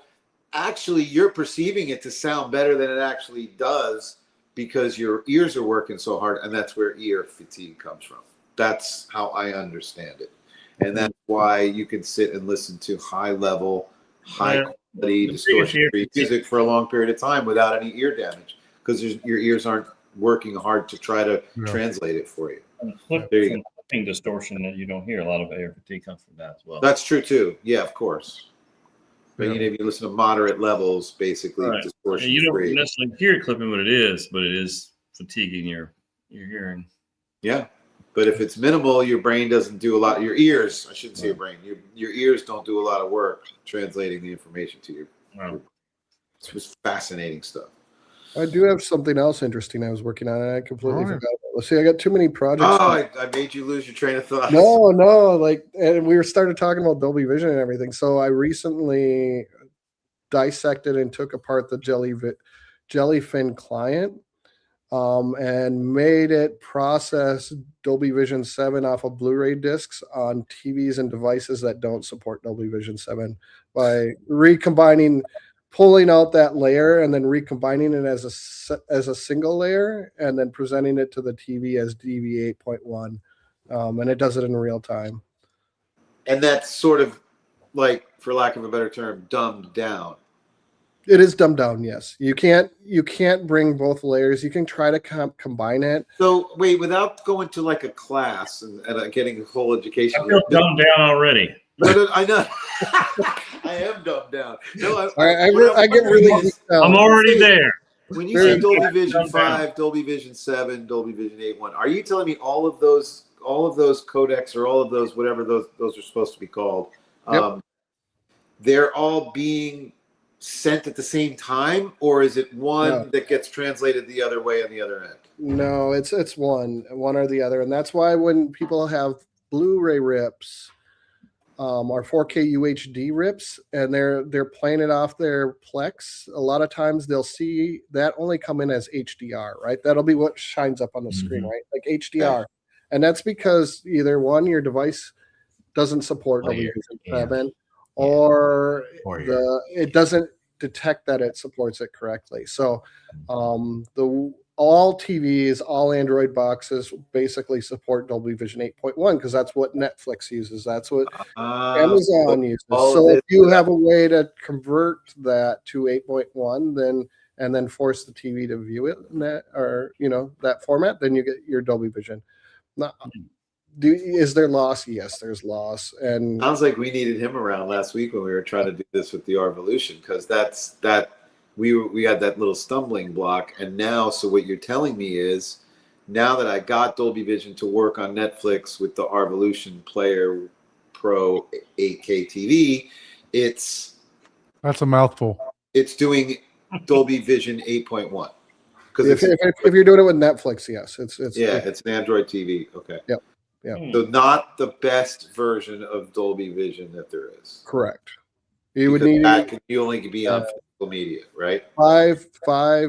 actually you're perceiving it to sound better than it actually does because your ears are working so hard. And that's where ear fatigue comes from. That's how I understand it. And that's why you can sit and listen to high level, high quality distortion-free music for a long period of time without any ear damage because your ears aren't working hard to try to translate it for you. There you go. Flipping distortion that you don't hear. A lot of air fatigue comes from that as well. That's true too. Yeah, of course. But if you listen to moderate levels, basically distortion You don't free. necessarily hear clipping what it is, but it is fatiguing your hearing. Yeah. But if it's minimal, your brain doesn't do a lot. Your ears, I shouldn't say your brain. Your ears don't do a lot of work translating the information to you. Wow. It's just fascinating stuff. I do have something else interesting I was working on, and I completely forgot about it. See, I got too many projects. Oh, I made you lose your train of thought. No, and we started talking about Dolby Vision and everything. So I recently dissected and took apart the Jellyfin client and made it process Dolby Vision 7 off of Blu-ray discs on TVs and devices that don't support Dolby Vision 7 by pulling out that layer and then recombining it as a single layer and then presenting it to the TV as DV 8.1. And it does it in real time. And that's sort of like, for lack of a better term, dumbed down. It is dumbed down, yes. You can't bring both layers. You can try to combine it. So wait, without going to like a class and getting a whole education. I feel dumbed down already. No, I know. I am dumbed down. No, I get really geeked out. I'm already there. When you say Dolby Vision Dumbed down. 5, Dolby Vision 7, Dolby Vision 8.1, are you telling me all of those codecs or all of those whatever those are supposed to be called? Yep. They're all being sent at the same time, or is it one that gets translated the other way on the other end? No, it's one or the other, and that's why when people have Blu-ray rips or 4K UHD rips, and they're playing it off their Plex, a lot of times they'll see that only come in as HDR, right? That'll be what shines up on the screen, right? Like HDR, and that's because either one, your device doesn't support Dolby Vision 7, or it doesn't detect that it supports it correctly. So all TVs, all Android boxes basically support Dolby Vision 8.1 because that's what Netflix uses. That's what Amazon uses. So if you have a way to convert that to 8.1, then force the TV to view it in that, or that format, then you get your Dolby Vision. Now, is there loss? Yes, there's loss. And sounds like we needed him around last week when we were trying to do this with the Arvolution, because we had that little stumbling block. And now, so what you're telling me is, now that I got Dolby Vision to work on Netflix with the Arvolution Player Pro 8K TV, that's a mouthful. It's doing Dolby Vision 8.1. If you're doing it with Netflix, yes, it's an Android TV. Okay. Yep. So not the best version of Dolby Vision that there is. Correct. You would need that can only be on physical media, right? 5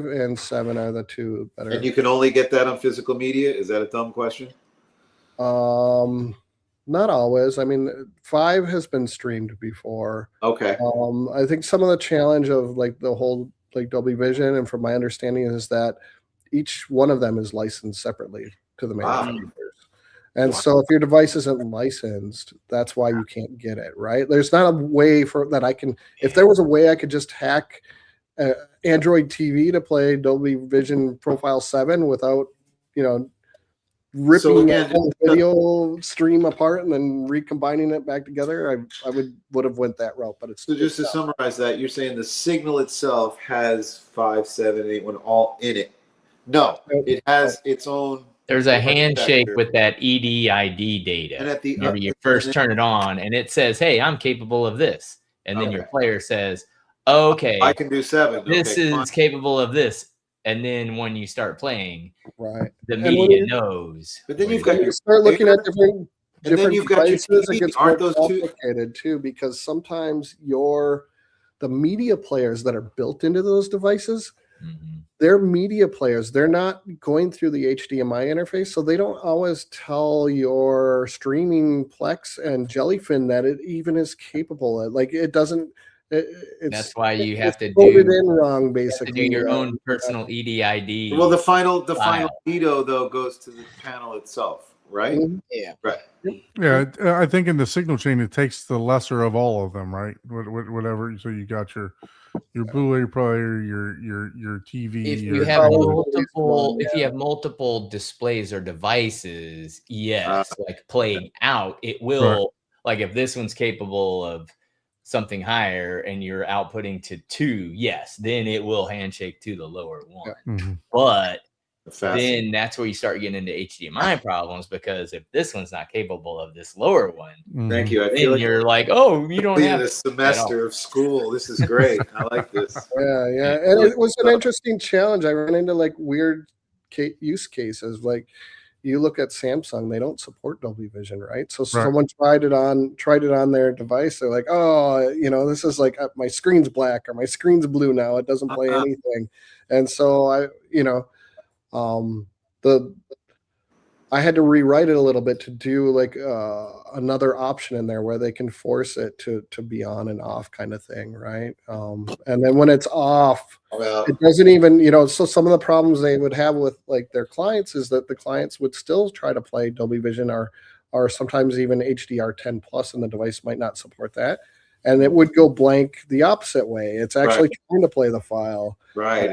and 7 are the two better. And you can only get that on physical media. Is that a dumb question? Not always. I mean, 5 has been streamed before. Okay. I think some of the challenge of like the whole like Dolby Vision, and from my understanding, is that each one of them is licensed separately to the manufacturers. And so if your device isn't licensed, that's why you can't get it, right? There's not a way if there was a way I could just hack Android TV to play Dolby Vision Profile 7 without, ripping that whole video stream apart and then recombining it back together, I would have went that route. But so just to summarize that, you're saying the signal itself has 5, 7, 8.1 all in it. No, it has its own. There's a handshake with that EDID data. And at the whenever you first turn it on, and it says, "Hey, I'm capable of this," and then your player says, "Okay, I can do 7. This is capable of this." And then when you start playing, right, the media knows. But then you've got your start looking at different then you've got your devices. TV. It gets Aren't more those two? complicated too, because sometimes the media players that are built into those devices. They're media players. They're not going through the HDMI interface, so they don't always tell your streaming Plex and Jellyfin that it even is capable of. Like it doesn't. That's why you have to do it in wrong, basically. You have to do your own personal EDID. Well, the final veto though goes to the panel itself, right? Yeah. Right. Yeah, I think in the signal chain it takes the lesser of all of them, right? Whatever. So you got your Blu-ray player, your TV. If you have multiple displays or devices, yes, like playing out, it will. Like if this one's capable of something higher and you're outputting to 2, yes, then it will handshake to the lower one. But then that's where you start getting into HDMI problems, because if this one's not capable of this lower one, thank you. I then feel like you're like, oh, you don't have a semester of school. This is great. I like this. Yeah, and it was an interesting challenge. I ran into like weird use cases. Like you look at Samsung, they don't support Dolby Vision, right? So someone tried it on their device. They're like, oh, this is like my screen's black or my screen's blue now. It doesn't play anything. And so I had to rewrite it a little bit to do like another option in there where they can force it to be on and off kind of thing, right? And then when it's off, it doesn't even, so some of the problems they would have with like their clients is that the clients would still try to play Dolby Vision or sometimes even HDR10 plus, and the device might not support that. And it would go blank the opposite way. It's actually trying to play the file. Right.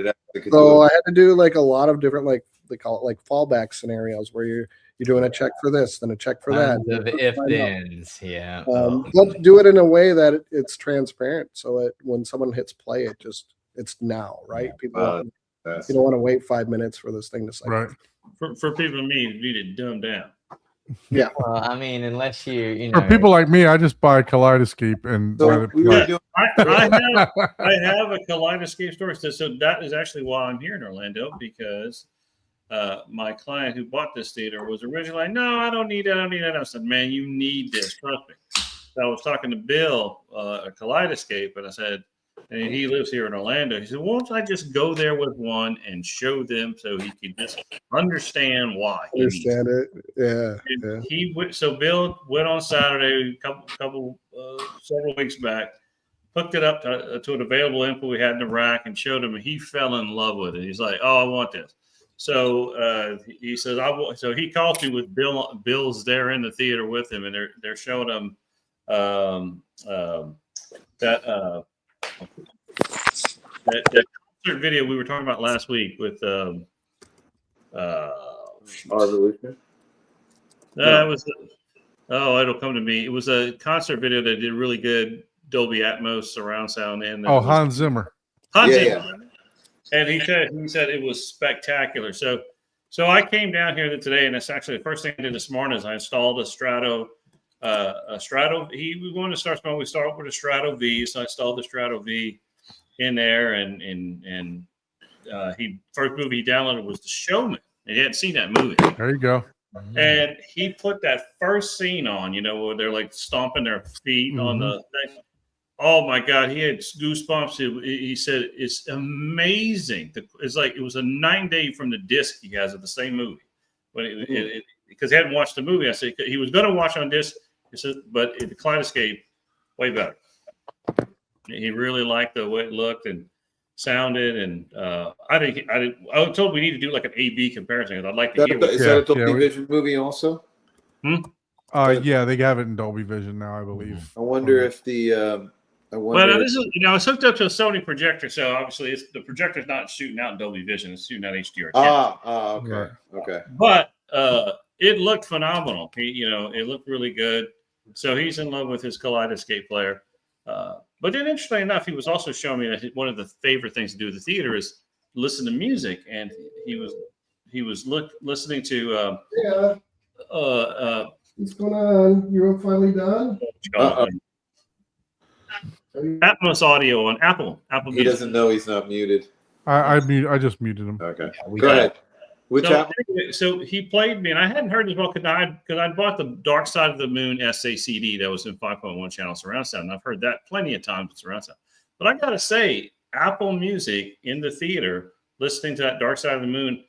So I had to do like a lot of different like they call it like fallback scenarios where you're doing a check for this, then a check for that. Tons of if thens. Yeah. But do it in a way that it's transparent, so when someone hits play, it's now, right? People you don't want to wait 5 minutes for this thing to cycle. Right. For people like me, you need it dumbed down. Yeah. Well, I mean, unless you For know, people like me, I just buy Kaleidoscape and let So it we play. were doing. I have a Kaleidoscape story. So that is actually why I'm here in Orlando, because my client who bought this theater was originally like, no, I don't need that. I don't need that. I said, man, you need this. Trust me. So I was talking to Bill at Kaleidoscape, and I said, and he lives here in Orlando. He said, won't I just go there with one and show them so he can just understand why? Understand it. Yeah. And he went, so Bill went on Saturday, several weeks back, hooked it up to an available info we had in the rack and showed him, and he fell in love with it. He's like, oh, I want this. So he says, so he calls me with Bill. Bill's there in the theater with him, and they're showing him that concert video we were talking about last week with Revolution. it was it'll come to me. It was a concert video that did really good Dolby Atmos surround sound in. Hans Zimmer. Yeah. And he said it was spectacular. So I came down here today, and it's actually the first thing I did this morning is I installed a Strato. We wanted to start small. We started with a Strato V, so I installed the Strato V in there, and he first movie he downloaded was The Showman. And he hadn't seen that movie. There you go. And he put that first scene on, where they're like stomping their feet on the thing. Oh my God, he had goosebumps. He said it's amazing. It's like it was a 9 day from the disc he has of the same movie. Because he hadn't watched the movie. I said he was going to watch on disc. He said, but the Kaleidoscape, way better. He really liked the way it looked and sounded, and I was told we need to do like an A/B comparison. I'd like to hear. Is that a Dolby Vision movie also? Yeah, they have it in Dolby Vision now, I believe. I wonder if the. But this is, it's hooked up to a Sony projector, so obviously the projector's not shooting out in Dolby Vision; it's shooting out HDR10. Okay. But it looked phenomenal. It looked really good. So he's in love with his Kaleidoscape player. But then, interestingly enough, he was also showing me that one of the favorite things to do at the theater is listen to music, and he was listening to. What's going on? You're finally done? Atmos audio on Apple He Music. doesn't know he's not muted. I just muted him. Okay. Go ahead. So he played me, and I hadn't heard this well because I bought the Dark Side of the Moon SACD that was in 5.1 channel surround sound, and I've heard that plenty of times with surround sound. But I got to say, Apple Music in the theater, listening to that Dark Side of the Moon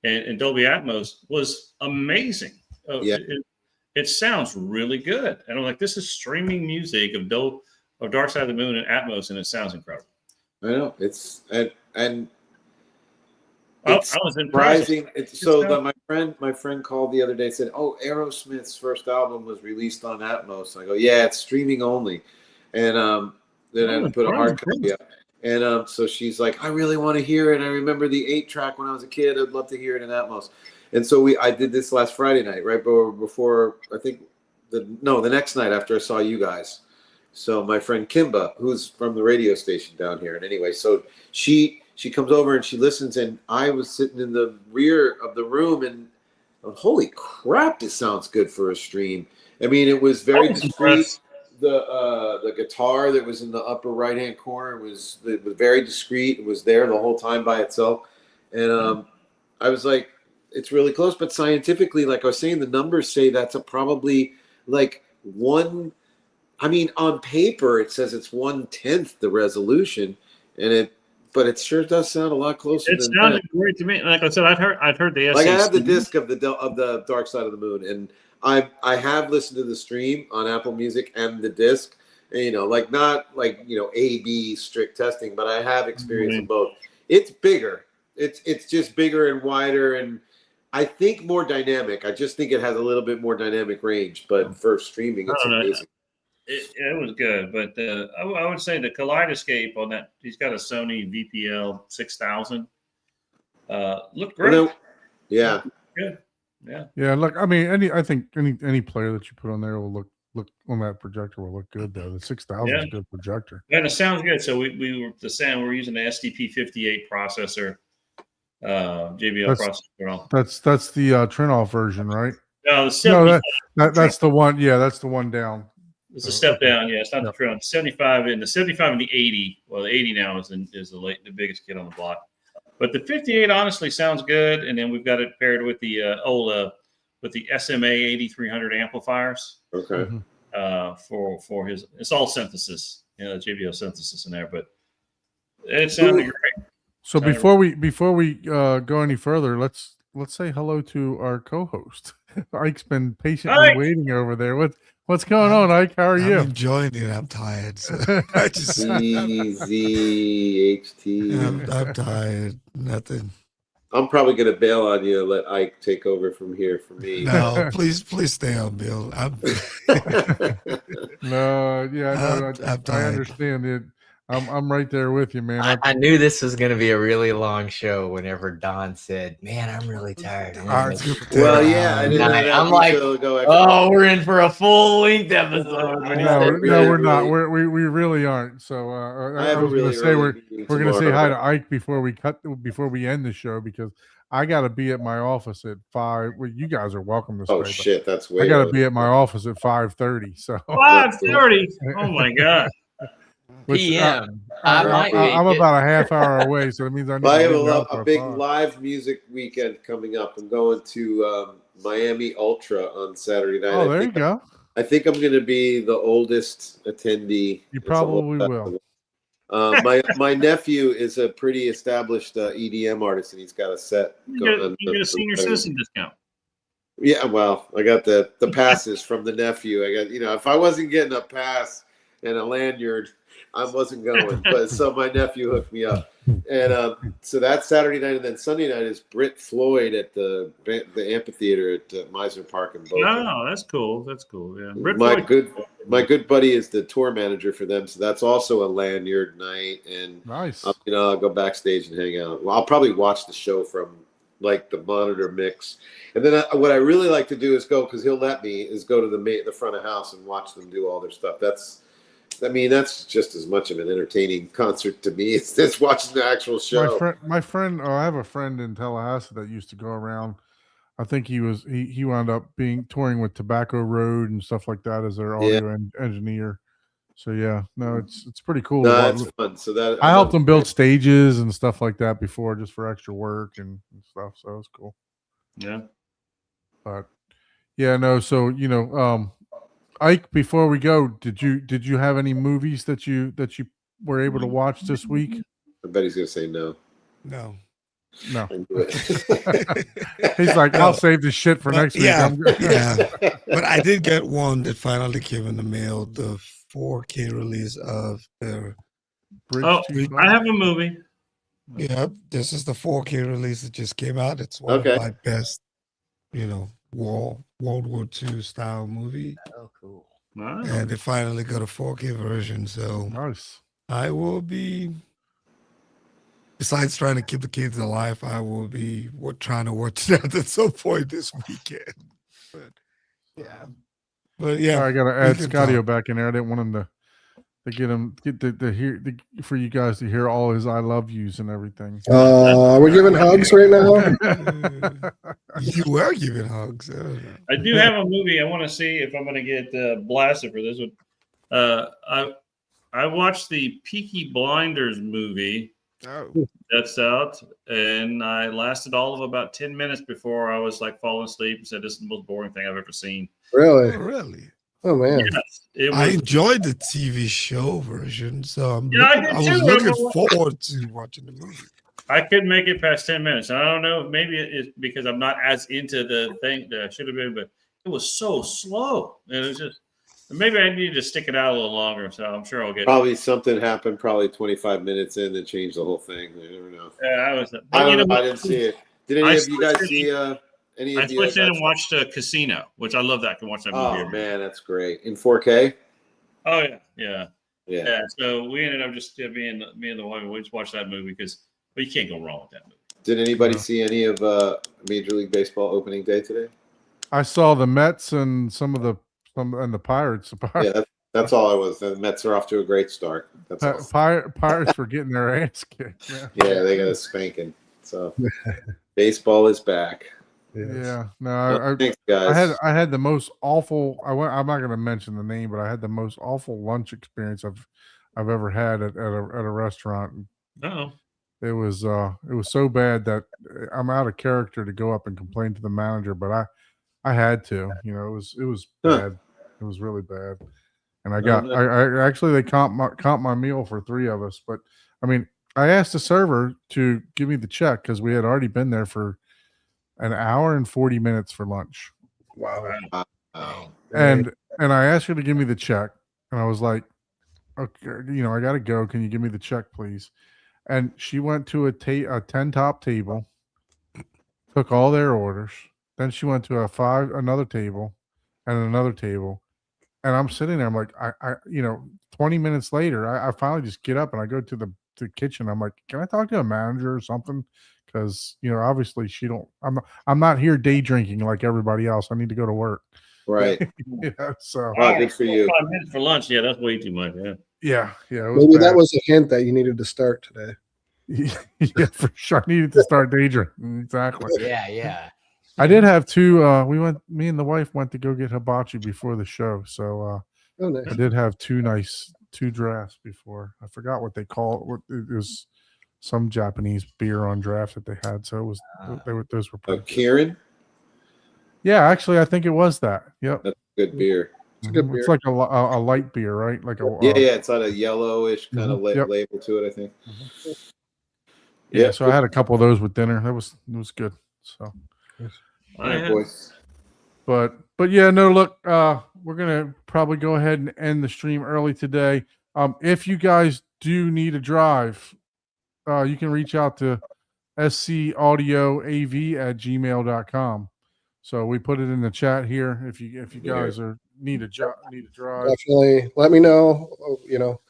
and Dolby Atmos was amazing. It sounds really good, and I'm like, this is streaming music of Dark Side of the Moon and Atmos, and it sounds incredible. I know it's and. I was impressed. My friend called the other day and said, "Oh, Aerosmith's first album was released on Atmos." I go, "Yeah, it's streaming only," and then I put a hard copy up. And so she's like, "I really want to hear it. I remember the 8-track when I was a kid. I'd love to hear it in Atmos." And so I did this last Friday night, right before I think the next night after I saw you guys. So my friend Kimba, who's from the radio station down here, and anyway, so she comes over and she listens, and I was sitting in the rear of the room, and holy crap, this sounds good for a stream. I mean, it was very discreet. The guitar that was in the upper right hand corner was very discreet. It was there the whole time by itself, and I was like, it's really close. But scientifically, like I was saying, the numbers say that's probably like one. I mean, on paper it says it's 1/10 the resolution, but it sure does sound a lot closer. It sounded great to me. Like I said, I've heard the SAC. Like I have the disc of the Dark Side of the Moon, and I have listened to the stream on Apple Music and the disc. And, not A/B strict testing, but I have experience in both. It's bigger. It's just bigger and wider, and I think more dynamic. I just think it has a little bit more dynamic range. But for streaming, it's amazing. It was good, but I would say the Kaleidoscape on that, he's got a Sony VPL 6000. Looked great. Yeah. Good. Yeah. Yeah, look, I mean, I think any player that you put on there will look on that projector will look good though. The 6000 is Yeah. a good projector. And it sounds good. So we're using the SDP58 processor, JBL That's processor. that's the Trinoff version, right? No, the No, 70 that's the one. Yeah, that's the one down. it's a step Okay. down. Yeah, it's not the Tron. 75 and the 80. Well, the 80 now is the biggest kid on the block. But the 58 honestly sounds good. And then we've got it paired with the with the SMA 8300 amplifiers. Okay. Mhm. For his, it's all synthesis, JBL synthesis in there, but it sounded great. So Sounded before we go any further, let's say hello to our co-host. Ike's been patiently Ike! waiting over there. What's going on, Ike? How are I'm you? enjoying it. I'm tired. So I just, CZHT. I'm tired. Nothing. I'm probably going to bail on you and let Ike take over from here for me. No, please stay on, Bill. No, yeah, no, I'm I tired. understand it. I'm right there with you, man. I knew this was going to be a really long show whenever Don said, man, I'm really tired. It's gonna take Well, an yeah, I hour. didn't know that I'm like, detail to go after. oh, we're in for a full length episode. When he No, said, we're not. We really aren't. So I have I a was really going to say early meeting we're going to say hi tomorrow. to Ike before we end the show because I got to be at my office at 5. Well, you guys are welcome to stay. Oh but shit, that's way. I got to early. be at my office at 5:30. So 5:30. Oh my god. which, PM. I might make I'm it. about a half hour away, so that means I need I to have leave the house a by big 5. live music weekend coming up. I'm going to Miami Ultra on Saturday night. Oh, there you go. I think I'm going to be the oldest attendee. You It's a whole probably will. festival. My nephew is a pretty established EDM artist, and he's got a set. You get a senior citizen discount. Yeah, well, I got the passes from the nephew. I got, if I wasn't getting a pass and a lanyard, I wasn't going. But so my nephew hooked me up, and so that's Saturday night, and then Sunday night is Britt Floyd at the amphitheater at Meisner Park in Boca. No, that's cool. That's cool. Yeah. My good buddy is the tour manager for them, so that's also a lanyard night, and Nice. I'll go backstage and hang out. Well, I'll probably watch the show from like the monitor mix, and then what I really like to do is go because he'll let me is go to the front of house and watch them do all their stuff. That's just as much of an entertaining concert to me as watching the actual show. My friend. Oh, I have a friend in Tallahassee that used to go around. I think he wound up touring with Tobacco Road and stuff like that as their audio engineer. So yeah, no, it's pretty cool. No, it's fun. So that I helped them build stages and stuff like that before, just for extra work and stuff. So it was cool. Yeah. But yeah, no. So Ike, before we go, did you have any movies that you were able to watch this week? I bet he's gonna say no. No. No. I knew it. He's like, I'll save this shit for next week. Yeah, I'm good. yeah. But I did get one that finally came in the mail, the 4K release of the Bridge Oh, to I have a movie. Yep, this is the 4K release that just came out. It's one of my best, World War II style movie. Oh, cool. Wow. And they finally got a 4K version. So Nice. I will be, besides trying to keep the kids alive, I will be trying to watch that at some point this weekend. But yeah. I gotta add we can Scottio talk. back in there. I didn't want him to get to hear for you guys to hear all his I love yous and everything. Are we giving hugs right now? You were giving hugs. I do have a movie. I want to see if I'm going to get blasted for this one. I watched the Peaky Blinders movie that's out, and I lasted all of about 10 minutes before I was like falling asleep and said, "This is the most boring thing I've ever seen." Really? Oh, really? Oh man. Yes, I enjoyed the TV show version, so I was did too. looking forward to watching the movie. I couldn't make it past 10 minutes. And I don't know, maybe it's because I'm not as into the thing that I should have been, but it was so slow. And it was just, maybe I needed to stick it out a little longer. So I'm sure I'll get Probably something happened 25 minutes in that changed the whole thing. You never know. Yeah, I don't know. I didn't see it. Did any of you guys see any I of you? switched in and watched Casino, which I love that. I can watch that movie. Oh man, that's great. In 4K? Oh yeah. Yeah. So we ended up just me and the wife, we just watched that movie because you can't go wrong with that movie. Did anybody Yeah. see any of Major League Baseball opening day today? I saw the Mets and some and the Pirates. The Yeah, that's all I was. The Mets are off to a great start. That's all. Pirates were getting their ass kicked, man. Yeah, they got a spanking. So baseball is back. Yeah, no, Thanks, guys. I had the most awful. I'm not going to mention the name, but I had the most awful lunch experience I've ever had at a restaurant. Oh, It was so bad that I'm out of character to go up and complain to the manager, but I had to. You know, it was bad. It was really bad. And I actually they comp my meal for 3 of us, but I mean, I asked the server to give me the check because we had already been there for an hour and 40 minutes for lunch. Wow. And I asked her to give me the check, and I was like, okay, you know, I gotta go. Can you give me the check, please? And she went to a 10 top table, took all their orders. Then she went to another table and another table. And I'm sitting there, I'm like, I 20 minutes later, I finally just get up and I go to the kitchen. I'm like, can I talk to a manager or something? Because, you know, obviously I'm not here day drinking like everybody else. I need to go to work. Right. So Good for you. 5 minutes for lunch. Yeah, that's way too much. Yeah. yeah. It was Maybe bad. that was a hint that you needed to start today. Yeah, for sure. I needed to start day drinking. Exactly. Yeah. I did have 2. Me and the wife went to go get hibachi before the show. So Oh, nice. I did have 2 drafts before. I forgot what they call it. It was some Japanese beer on draft that they had. So it was those were pretty good. Kieran? Yeah, actually, I think it was that. Yep. That's good beer. It's a good It's beer. like a light beer, right? Like a Yeah, it's on a yellowish kind of Yep. label to it, I think. Yeah, so I had a couple of those with dinner. It was good. So Boys. But yeah, no, look, we're gonna probably go ahead and end the stream early today. If you guys do need a drive, you can reach out to scaudioav@gmail.com. So we put it in the chat here. If you guys need a drive. Definitely let me know. You know,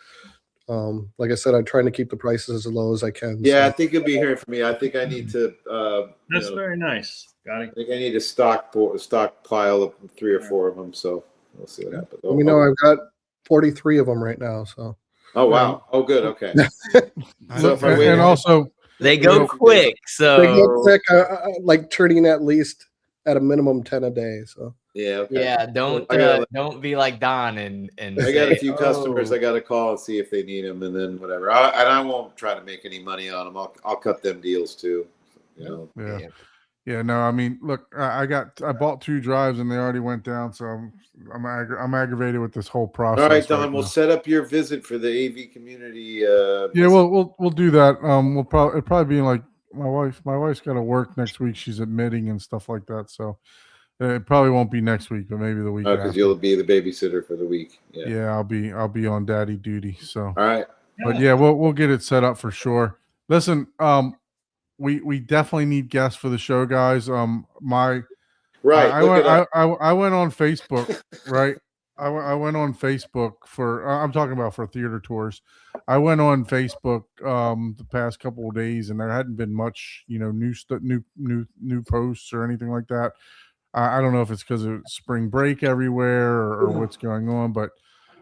like I said, I'm trying to keep the prices as low as I can. Yeah, so. I think you'll be hearing from me. I think I need to. That's very nice. Got I it. think I need to stockpile of 3 or 4 of them. So we'll see what happens. Let me know. I've got 43 of them right now. So. Oh wow! Oh good. Okay. So if I And wait, also, They go quick. So They go quick. Like turning at least at a minimum 10 a day. So. yeah. Okay. yeah, don't be like Don and I got a say, few customers I got to call and see if they need them, and then whatever. I won't try to make any money on them. I'll cut them deals too. You know. yeah, no, I mean, look, I bought 2 drives and they already went down, so I'm aggravated with this whole process. All right, Don. right We'll now. set up your visit for the AV community. Yeah, we'll do that. It'll probably be like my wife's got to work next week. She's admitting and stuff like that, so it probably won't be next week, but maybe the week after. Because you'll be the babysitter for the week. Yeah, I'll be on daddy duty. So, all right. But yeah, we'll get it set up for sure. Listen, we definitely need guests for the show, guys. I went on Facebook, right? I went on Facebook for I'm talking about for theater tours. I went on Facebook the past couple of days, and there hadn't been much, new posts or anything like that. I don't know if it's because of spring break everywhere or what's going on, but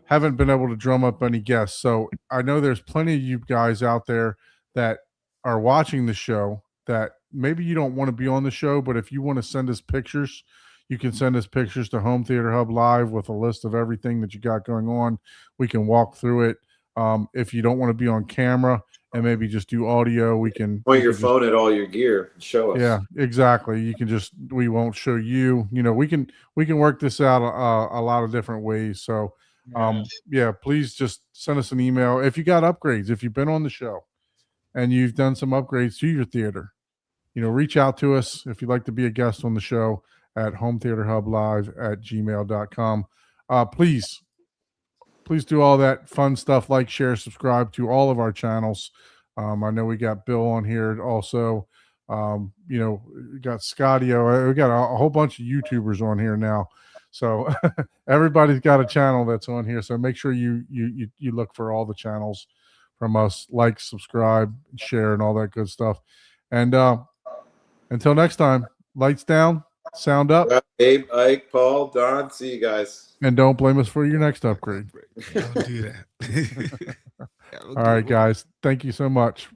haven't been able to drum up any guests. So I know there's plenty of you guys out there that are watching the show that maybe you don't want to be on the show, but if you want to send us pictures, you can send us pictures to Home Theater Hub Live with a list of everything that you got going on. We can walk through it. If you don't want to be on camera and maybe just do audio, we can point your phone at all your gear and show us. Yeah, exactly. You can we won't show you. We can work this out a lot of different ways. So please just send us an email if you got upgrades. If you've been on the show and you've done some upgrades to your theater, reach out to us if you'd like to be a guest on the show at hometheaterhublive@gmail.com. Please do all that fun stuff, like, share, subscribe to all of our channels. I know we got Bill on here also. We got Scadio. We got a whole bunch of YouTubers on here now. So everybody's got a channel that's on here. So make sure you look for all the channels from us, like, subscribe, share, and all that good stuff. And until next time, lights down, sound up, Abe, Ike, Paul, Don. See you guys. and don't blame us for your next upgrade. Don't do that. All right, guys. Thank you so much.